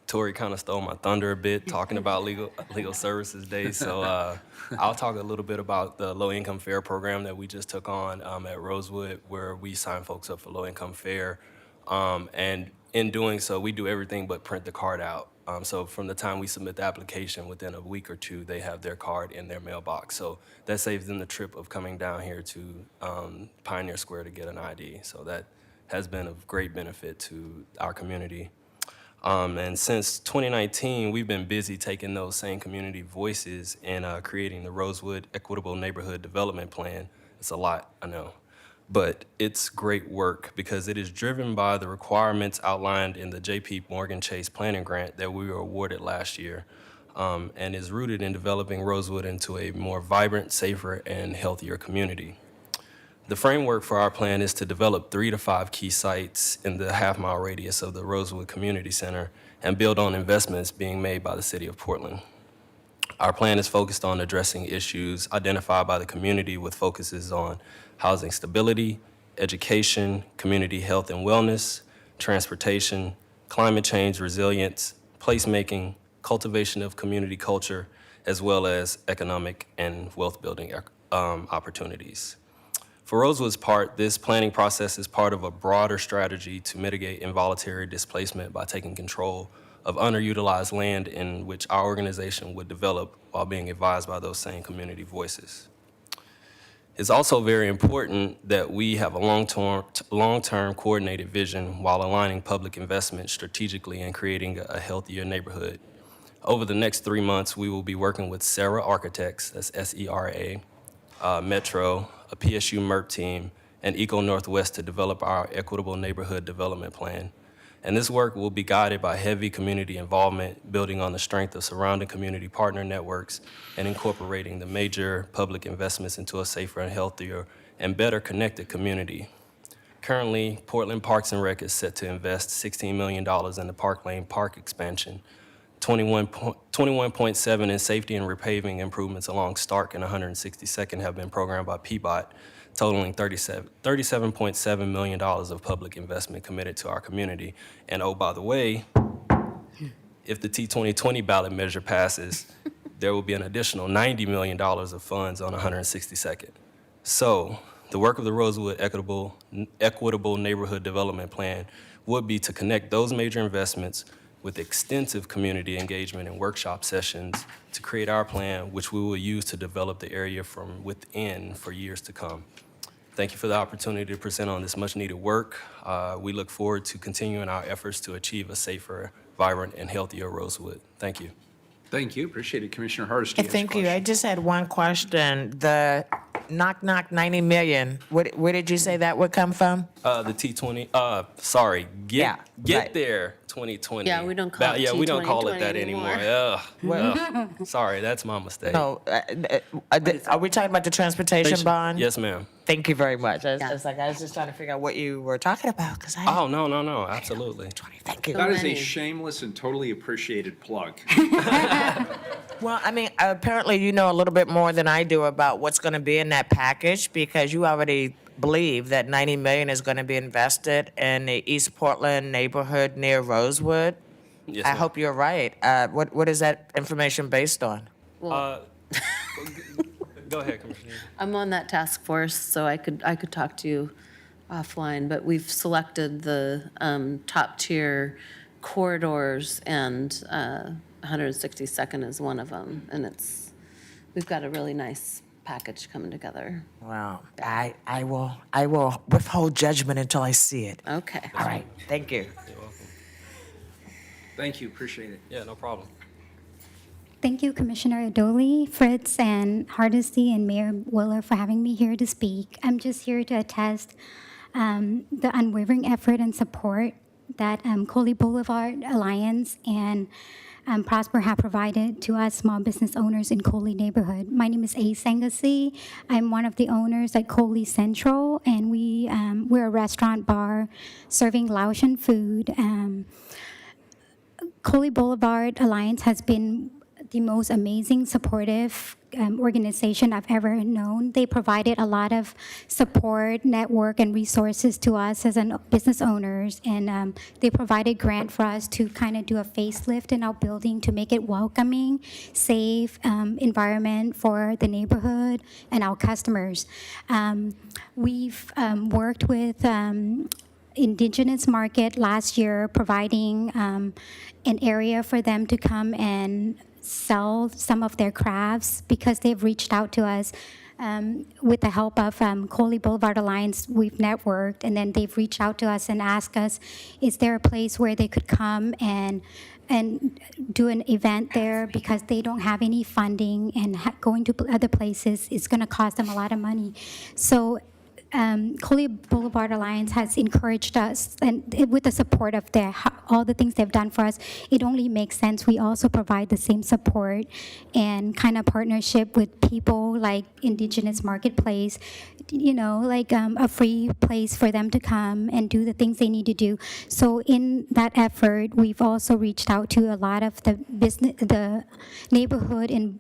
Tori kind of stole my thunder a bit talking about Legal Services Day, so I'll talk a little bit about the Low Income Fair program that we just took on at Rosewood, where we sign folks up for Low Income Fair. And in doing so, we do everything but print the card out. So from the time we submit the application, within a week or two, they have their card in their mailbox. So that saves them the trip of coming down here to Pioneer Square to get an ID. So that has been of great benefit to our community. And since 2019, we've been busy taking those same community voices and creating the Rosewood Equitable Neighborhood Development Plan. It's a lot, I know. But it's great work because it is driven by the requirements outlined in the J.P. Morgan Chase Planning Grant that we were awarded last year, and is rooted in developing Rosewood into a more vibrant, safer, and healthier community. The framework for our plan is to develop 3 to 5 key sites in the half-mile radius of the Rosewood Community Center and build on investments being made by the City of Portland. Our plan is focused on addressing issues identified by the community with focuses on housing stability, education, community health and wellness, transportation, climate change resilience, placemaking, cultivation of community culture, as well as economic and wealth building opportunities. For Rosewood's part, this planning process is part of a broader strategy to mitigate involuntary displacement by taking control of underutilized land in which our organization would develop while being advised by those same community voices. It's also very important that we have a long-term coordinated vision while aligning public investment strategically and creating a healthier neighborhood. Over the next 3 months, we will be working with Sera Architects, that's S-E-R-A, Metro, a PSU MERT team, and Eco Northwest to develop our Equitable Neighborhood Development Plan. And this work will be guided by heavy community involvement, building on the strength of surrounding community partner networks and incorporating the major public investments into a safer and healthier and better connected community. Currently, Portland Parks and Rec is set to invest $16 million in the Park Lane Park expansion, 21.7 in safety and repaving improvements along Stark and 162nd have been programmed by PBOT, totaling $37.7 million of public investment committed to our community. And oh, by the way, if the T2020 ballot measure passes, there will be an additional $90 million of funds on 162nd. So the work of the Rosewood Equitable Neighborhood Development Plan would be to connect those major investments with extensive community engagement and workshop sessions to create our plan, which we will use to develop the area from within for years to come. Thank you for the opportunity to present on this much-needed work. We look forward to continuing our efforts to achieve a safer, vibrant, and healthier Rosewood. Thank you. Thank you. Appreciate it. Commissioner Hardesty. has a Thank you. I question. just had one question. The knock 90 million, where did you say that would come from? The T20, sorry, Yeah, Get right. There 2020. Yeah, we don't call it Yeah, we don't call it T2020 that anymore. Ugh. Sorry, that's my mistake. No, are we talking about the transportation bond? Yes, ma'am. Thank you very much. I Yeah. was like, I was just trying to figure out what you were talking about, because I, Oh, no, absolutely. thank you. That is a many. shameless and totally appreciated plug. Well, I mean, apparently you know a little bit more than I do about what's going to be in that package, because you already believe that 90 million is going to be invested in the East Portland neighborhood near Rosewood. Yes, I ma'am. hope you're right. What is that information based on? Go ahead, Commissioner. I'm on that task force, so I could talk to you offline, but we've selected the top tier corridors, and 162nd is one of them, and we've got a really nice package coming together. Wow. I will withhold judgment until I see it. Okay. All right. Thank you. You're welcome. Thank you. Appreciate it. Yeah, no problem. Thank you, Commissioner Adoli, Fritz, and Hardesty, and Mayor Willer for having me here to speak. I'm just here to attest the unwavering effort and support that Coley Boulevard Alliance and Prosper have provided to us small business owners in Coley neighborhood. My name is A. Sangasi. I'm one of the owners at Coley Central, and we're a restaurant bar serving Laotian food. Coley Boulevard Alliance has been the most amazing, supportive organization I've ever known. They provided a lot of support, network, and resources to us as business owners, and they provided grant for us to kind of do a facelift in our building to make it welcoming, safe environment for the neighborhood and our customers. We've worked with Indigenous Market last year, providing an area for them to come and sell some of their crafts, because they've reached out to us with the help of Coley Boulevard Alliance. We've networked, and then they've reached out to us and asked us, is there a place where they could come and do an event there, because they don't have any funding, and going to other places is going to cost them a lot of money. So Coley Boulevard Alliance has encouraged us, and with the support of all the things they've done for us, it only makes sense we also provide the same support and kind of partnership with people like Indigenous Marketplace, like a free place for them to come and do the things they need to do. So in that effort, we've also reached out to a lot of the neighborhood in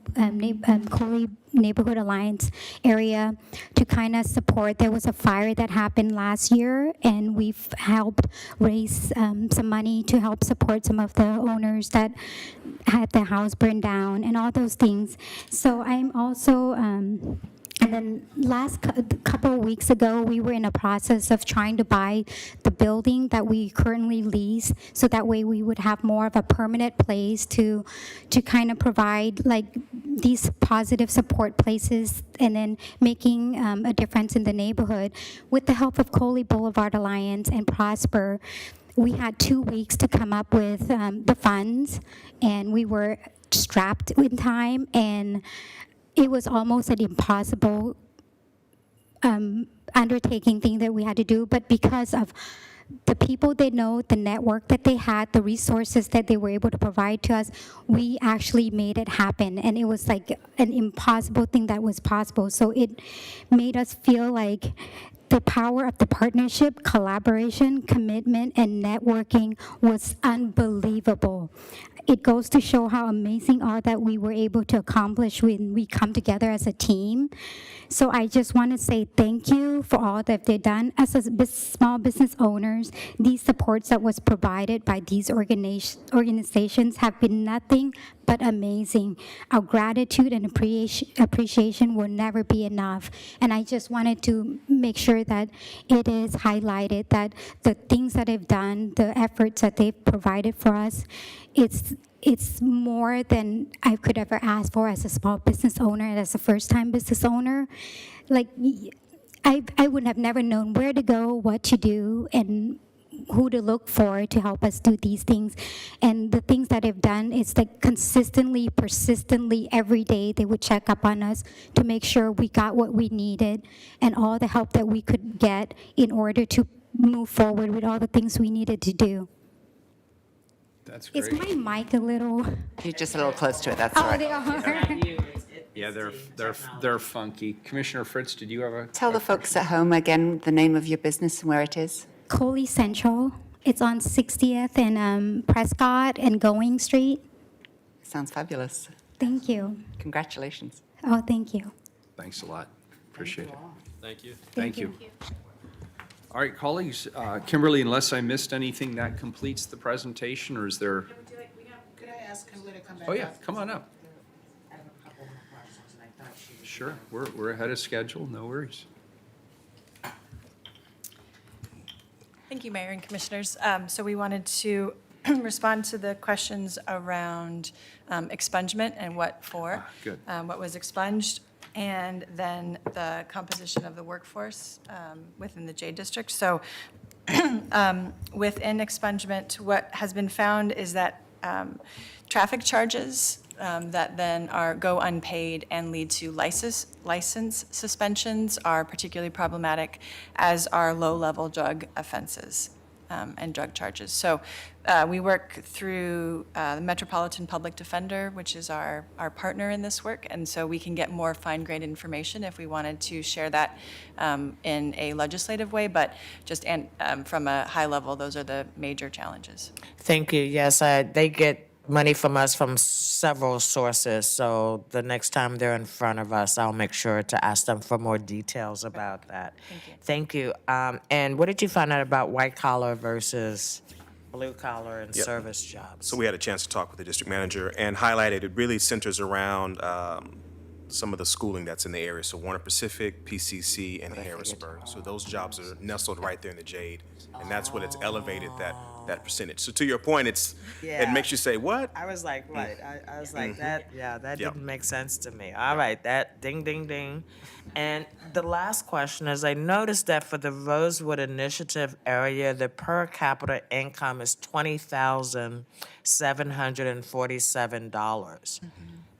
Coley Neighborhood Alliance area to kind of support. There was a fire that happened last year, and we've helped raise some money to help support some of the owners that had their house burned down and all those things. So I'm also and then last couple of weeks ago, we were in a process of trying to buy the building that we currently lease, so that way we would have more of a permanent place to kind of provide like these positive support places, and then making a difference in the neighborhood. With the help of Coley Boulevard Alliance and Prosper, we had 2 weeks to come up with the funds, and we were strapped in time, and it was almost an impossible undertaking thing that we had to do. But because of the people they know, the network that they had, the resources that they were able to provide to us, we actually made it happen. And it was like an impossible thing that was possible. So it made us feel like the power of the partnership, collaboration, commitment, and networking was unbelievable. It goes to show how amazing all that we were able to accomplish when we come together as a team. So I just want to say thank you for all that they've done. As small business owners, these supports that was provided by these organizations have been nothing but amazing. Our gratitude and appreciation will never be enough. And I just wanted to make sure that it is highlighted that the things that they've done, the efforts that they've provided for us, it's more than I could ever ask for as a small business owner and as a first-time business owner. Like, I would have never known where to go, what to do, and who to look for to help us do these things. And the things that they've done is like consistently, persistently, every day, they would check up on us to make sure we got what we needed and all the help that we could get in order to move forward with all the things we needed to do. That's Is great. my mic a little? You're just a little close to it, that's all Oh, right. they are. Yeah, they're funky. Commissioner Fritz, did you have a? Tell the folks at home again the name of your business and where it is. Coley Central. It's on 60th and Prescott and Going Street. Sounds fabulous. Thank you. Congratulations. Oh, thank you. Thanks a lot. Appreciate it. Thank you. Thank you. All right, colleagues, Kimberly, unless I missed anything, that completes the presentation, or is there? Could I ask Kimberly to come back? Oh, yeah, come on up. Sure, we're ahead of schedule, no worries. Thank you, Mayor and Commissioners. So we wanted to respond to the questions around expungement and what for. Good. What was expunged, and then the composition of the workforce within the J District. So within expungement, what has been found is that traffic charges that then go unpaid and lead to license suspensions are particularly problematic, as are low-level drug offenses and drug charges. So we work through the Metropolitan Public Defender, which is our partner in this work, and so we can get more fine-grained information if we wanted to share that in a legislative way, but just from a high level, those are the major challenges. Thank you. Yes, they get money from us from several sources, so the next time they're in front of us, I'll make sure to ask them for more details about that. Thank you. And what did you find out about white collar versus blue collar and Yep. service jobs? So we had a chance to talk with the district manager and highlighted it really centers around some of the schooling that's in the area. So Warner Pacific, PCC, and Harrisburg. So those jobs are nestled right there in the Jade, and that's what it's elevated that percentage. So to your point, it Yeah. makes you say, what? I was like, right. I was like, that Yep. didn't make sense to me. All right, that ding, ding, ding. And the last question is, I noticed that for the Rosewood Initiative area, the per capita income is $20,747.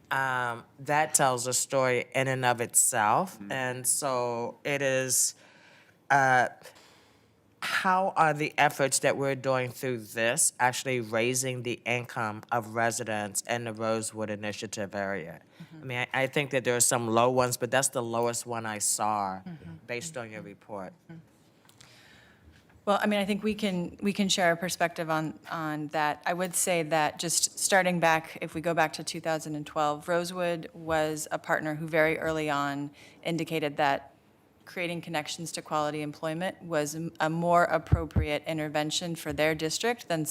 That tells a story in and of itself. And so it is, how are the efforts that we're doing through this actually raising the income of residents in the Rosewood Initiative area? I mean, I think that there are some low ones, but that's the lowest one I saw based on your report. Well, I mean, I think we can share our perspective on that. I would say that just starting back, if we go back to 2012, Rosewood was a partner who very early on indicated that creating connections to quality employment was a more appropriate intervention for their district than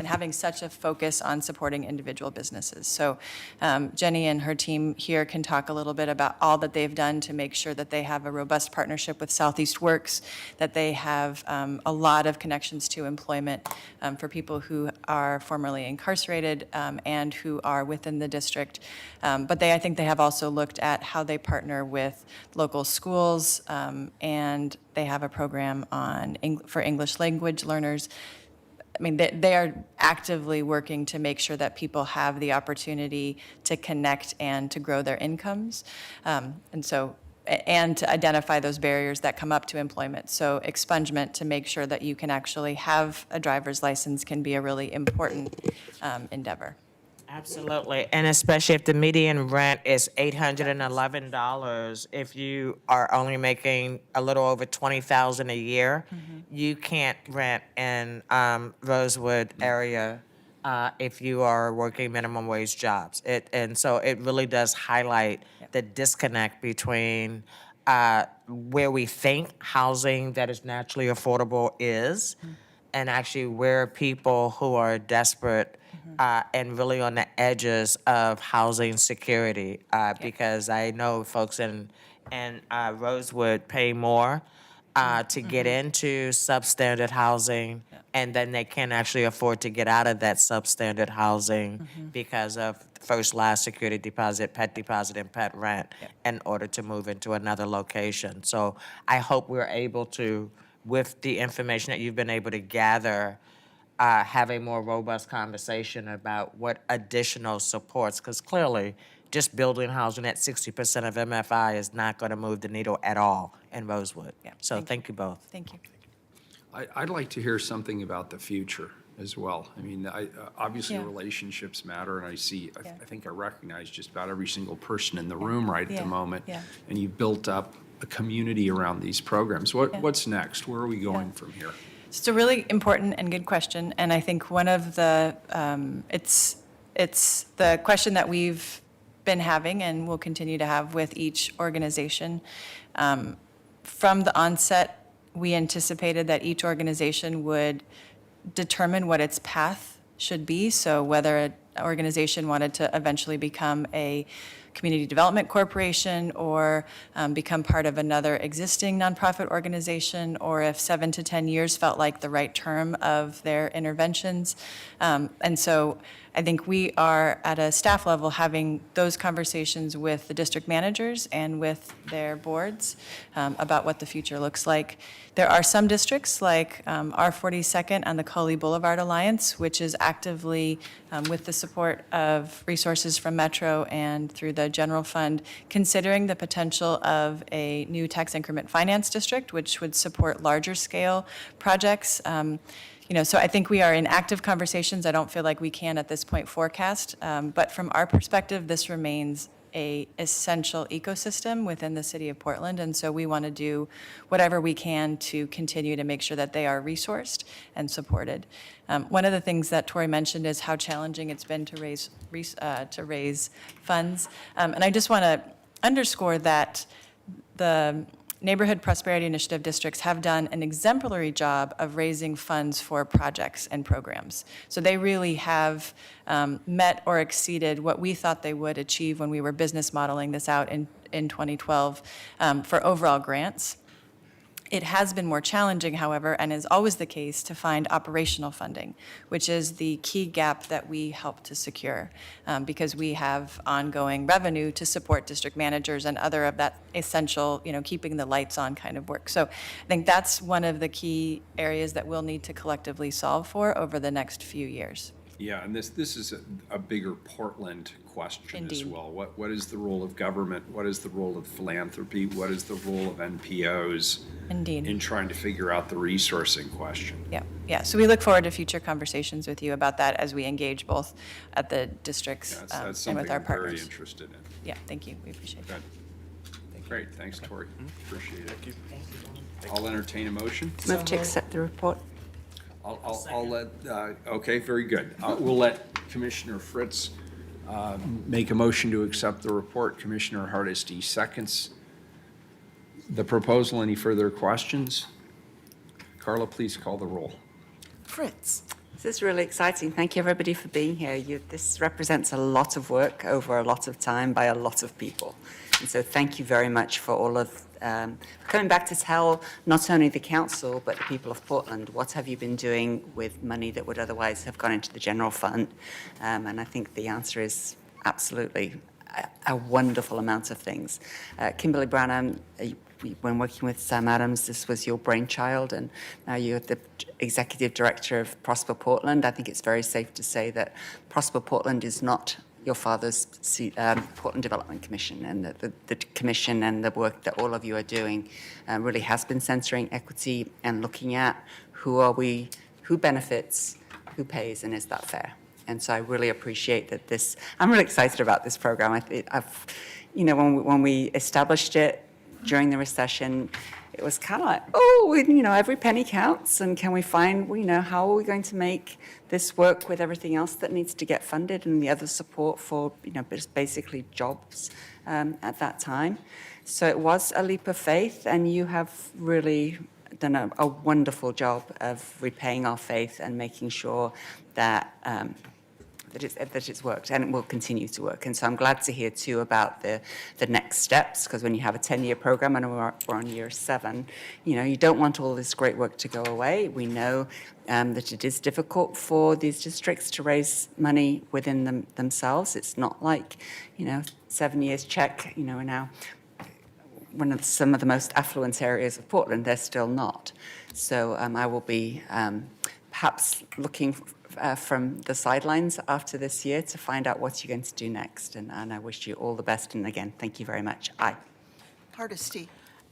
having such a focus on supporting individual businesses. So Jenny and her team here can talk a little bit about all that they've done to make sure that they have a robust partnership with Southeast Works, that they have a lot of connections to employment for people who are formerly incarcerated and who are within the district. But I think they have also looked at how they partner with local schools, and they have a program for English language learners. I mean, they are actively working to make sure that people have the opportunity to connect and to grow their incomes, and to identify those barriers that come up to employment. So expungement to make sure that you can actually have a driver's license can be a really important endeavor. Absolutely, and especially if the median rent is $811, if you are only making a little over $20,000 a year, you can't rent in Rosewood area if you are working minimum wage jobs. And so it really does highlight the disconnect between where we think housing that is naturally affordable is, and actually where people who are desperate and really on the edges of housing security, because I know folks in Rosewood pay more to get into substandard housing, and then they can't actually afford to get out of that substandard housing because of first, last security deposit, and pet rent in order to move into another location. So I hope we're able to with the information that you've been able to gather, have a more robust conversation about what additional supports, because clearly, just building housing at 60% of MFI is not going to move the needle at all in Rosewood. Yeah, So thank you both. Thank you. I'd like to hear something about the future as well. I mean, obviously Yeah. relationships matter, and I Yeah. think I recognize just about every single person in the room right at Yeah. the moment. Yeah. And you've built up a community around these programs. What's next? Where are we going from here? It's a really important and good question, and I think one of the, it's the question that we've been having and will continue to have with each organization. From the onset, we anticipated that each organization would determine what its path should be. So whether an organization wanted to eventually become a community development corporation or become part of another existing nonprofit organization, or if 7 to 10 years felt like the right term of their interventions. And so I think we are at a staff level having those conversations with the district managers and with their boards about what the future looks like. There are some districts like our 42nd and the Cully Boulevard Alliance, which is actively, with the support of resources from Metro and through the general fund, considering the potential of a new tax increment finance district, which would support larger scale projects. So I think we are in active conversations. I don't feel like we can at this point forecast, but from our perspective, this remains a essential ecosystem within the city of Portland, and so we want to do whatever we can to continue to make sure that they are resourced and supported. One of the things that Tori mentioned is how challenging it's been to raise funds, and I just want to underscore that the Neighborhood Prosperity Initiative districts have done an exemplary job of raising funds for projects and programs. So they really have met or exceeded what we thought they would achieve when we were business modeling this out in 2012 for overall grants. It has been more challenging, however, and is always the case, to find operational funding, which is the key gap that we help to secure, because we have ongoing revenue to support district managers and other of that essential, keeping the lights on kind of work. So I think that's one of the key areas that we'll need to collectively solve for over the next few years. Yeah, and this is a bigger Portland question as Indeed. well. What is the role of government? What is the role of philanthropy? What is the role of NPOs? Indeed. In trying to figure out the resourcing question? Yeah. So we look forward to future conversations with you about that as we engage both at the districts That's and something with our I'm very partners. interested in. Yeah, thank you. We appreciate that. Good. Great, thanks, Tori. Appreciate it. Thank you. I'll entertain a motion. Move to accept the report. I'll let, okay, very good. We'll let Commissioner Fritz make a motion to accept the report. Commissioner Hardesty seconds the proposal. Any further questions? Carla, please call the roll. Fritz. This is really exciting. Thank you, everybody, for being here. This represents a lot of work over a lot of time by a lot of people. And so thank you very much for all of coming back to tell not only the council, but the people of Portland, what have you been doing with money that would otherwise have gone into the general fund? And I think the answer is absolutely a wonderful amount of things. Kimberly Branham, when working with Sam Adams, this was your brainchild, and now you're the executive director of Prosper Portland. I think it's very safe to say that Prosper Portland is not your father's Portland Development Commission, and the commission and the work that all of you are doing really has been centering equity and looking at who benefits, who pays, and is that fair? And so I really appreciate that I'm really excited about this program. When we established it during the recession, it was kind of like, every penny counts, and can we find, how are we going to make this work with everything else that needs to get funded and the other support for, basically jobs at that time. So it was a leap of faith, and you have really done a wonderful job of repaying our faith and making sure that that it's worked, and it will continue to work. And so I'm glad to hear too about the next steps, because when you have a 10-year program and we're on year 7, you don't want all this great work to go away. We know that it is difficult for these districts to raise money within themselves. It's not like 7 years check. We're now some of the most affluent areas of Portland, they're still not. So I will be perhaps looking from the sidelines after this year to find out what you're going to do next. And I wish you all the best. And again, thank you very much. Aye. Hardesty.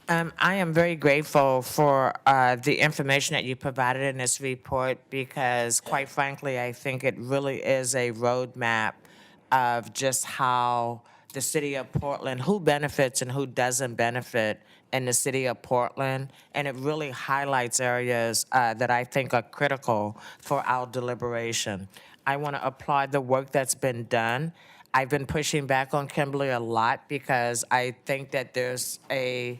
I am very grateful for the information that you provided in this report because, quite frankly, I think it really is a roadmap of just how the city of Portland, who benefits and who doesn't benefit in the city of Portland. And it really highlights areas that I think are critical for our deliberation. I want to applaud the work that's been done. I've been pushing back on Kimberly a lot because I think that there's a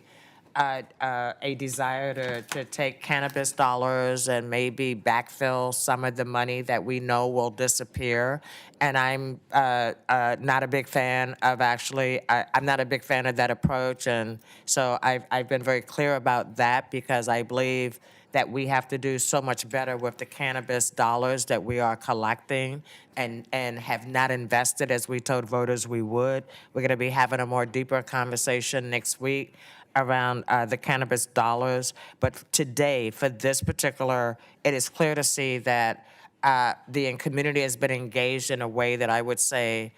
desire to take cannabis dollars and maybe backfill some of the money that we know will disappear. And I'm not a big fan of I'm not a big fan of that approach. And so I've been very clear about that because I believe that we have to do so much better with the cannabis dollars that we are collecting and have not invested as we told voters we would. We're going to be having a more deeper conversation next week around the cannabis dollars. But today, for this particular, it is clear to see that the community has been engaged in a way that I would say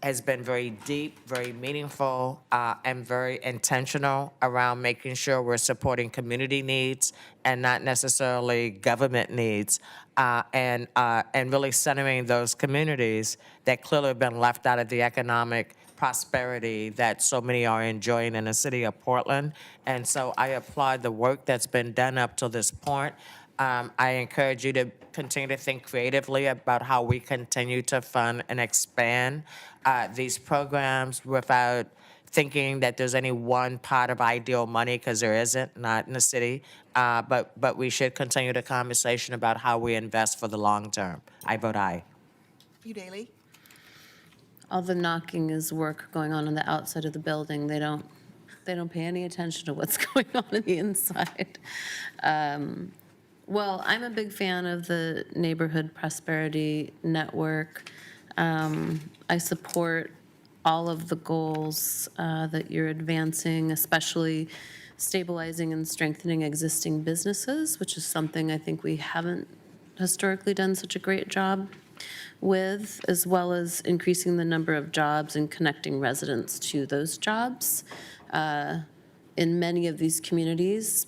has been very deep, very meaningful, and very intentional around making sure we're supporting community needs and not necessarily government needs, and really centering those communities that clearly have been left out of the economic prosperity that so many are enjoying in the city of Portland. And so I applaud the work that's been done up to this point. I encourage you to continue to think creatively about how we continue to fund and expand these programs without thinking that there's any one pot of ideal money, because there isn't, not in the city. But we should continue the conversation about how we invest for the long term. I vote aye. Udaley. All the knocking is work going on the outside of the building. They don't pay any attention to what's going on the inside. Well, I'm a big fan of the Neighborhood Prosperity Network. I support all of the goals that you're advancing, especially stabilizing and strengthening existing businesses, which is something I think we haven't historically done such a great job with, as well as increasing the number of jobs and connecting residents to those jobs. In many of these communities,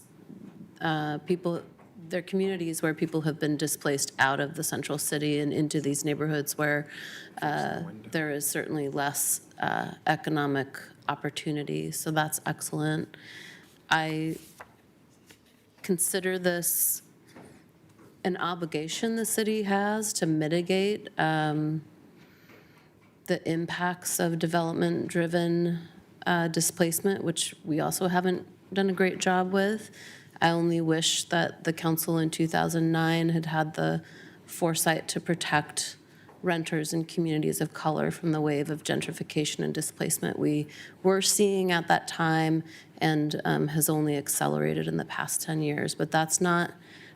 they're communities where people have been displaced out of the central city and into these neighborhoods where there is certainly less economic opportunity. So that's excellent. I consider this an obligation the city has to mitigate the impacts of development-driven displacement, which we also haven't done a great job with. I only wish that the council in 2009 had had the foresight to protect renters and communities of color from the wave of gentrification and displacement we were seeing at that time and has only accelerated in the past 10 years. But that's not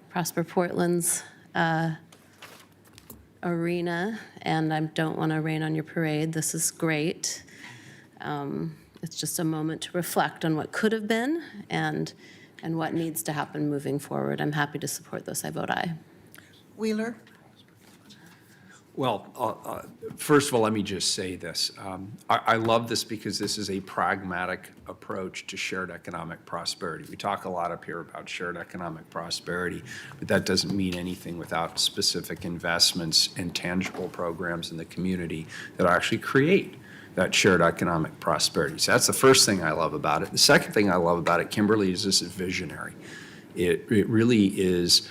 Prosper Portland's arena, and I don't want to rain on your parade. This is great. It's just a moment to reflect on what could have been and what needs to happen moving forward. I'm happy to support this. I vote aye. Wheeler. Well, first of all, let me just say this. I love this because this is a pragmatic approach to shared economic prosperity. We talk a lot up here about shared economic prosperity, but that doesn't mean anything without specific investments and tangible programs in the community that actually create that shared economic prosperity. So that's the first thing I love about it. The second thing I love about it, Kimberly, is this is visionary. It really is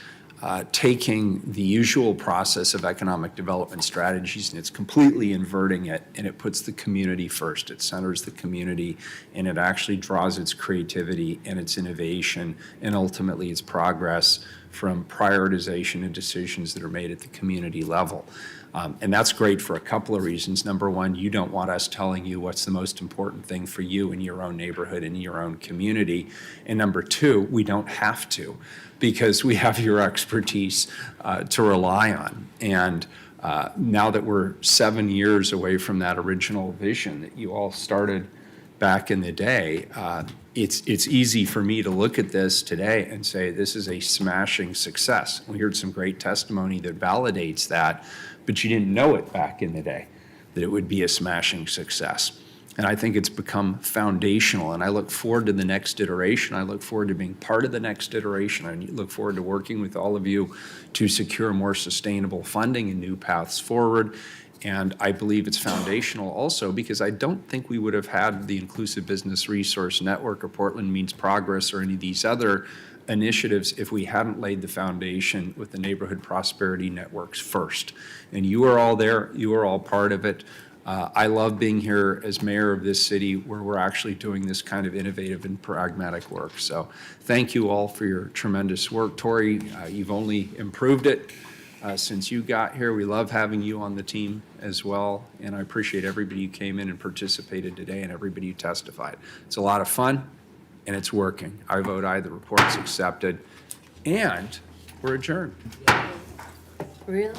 taking the usual process of economic development strategies and it's completely inverting it, and it puts the community first. It centers the community, and it actually draws its creativity and its innovation and ultimately its progress from prioritization and decisions that are made at the community level. And that's great for a couple of reasons. Number one, you don't want us telling you what's the most important thing for you in your own neighborhood, in your own community. And number two, we don't have to, because we have your expertise to rely on. And now that we're 7 years away from that original vision that you all started back in the day, it's easy for me to look at this today and say, this is a smashing success. We heard some great testimony that validates that, but you didn't know it back in the day, that it would be a smashing success. And I think it's become foundational, and I look forward to the next iteration. I look forward to being part of the next iteration. I look forward to working with all of you to secure more sustainable funding and new paths forward. And I believe it's foundational also because I don't think we would have had the Inclusive Business Resource Network or Portland Means Progress or any of these other initiatives if we hadn't laid the foundation with the neighborhood prosperity networks first. And you are all there. You are all part of it. I love being here as mayor of this city where we're actually doing this kind of innovative and pragmatic work. So thank you all for your tremendous work. Tori, you've only improved it since you got here. We love having you on the team as well. And I appreciate everybody who came in and participated today and everybody who testified. It's a lot of fun and it's working. I vote aye, the report's accepted, and we're adjourned. Really?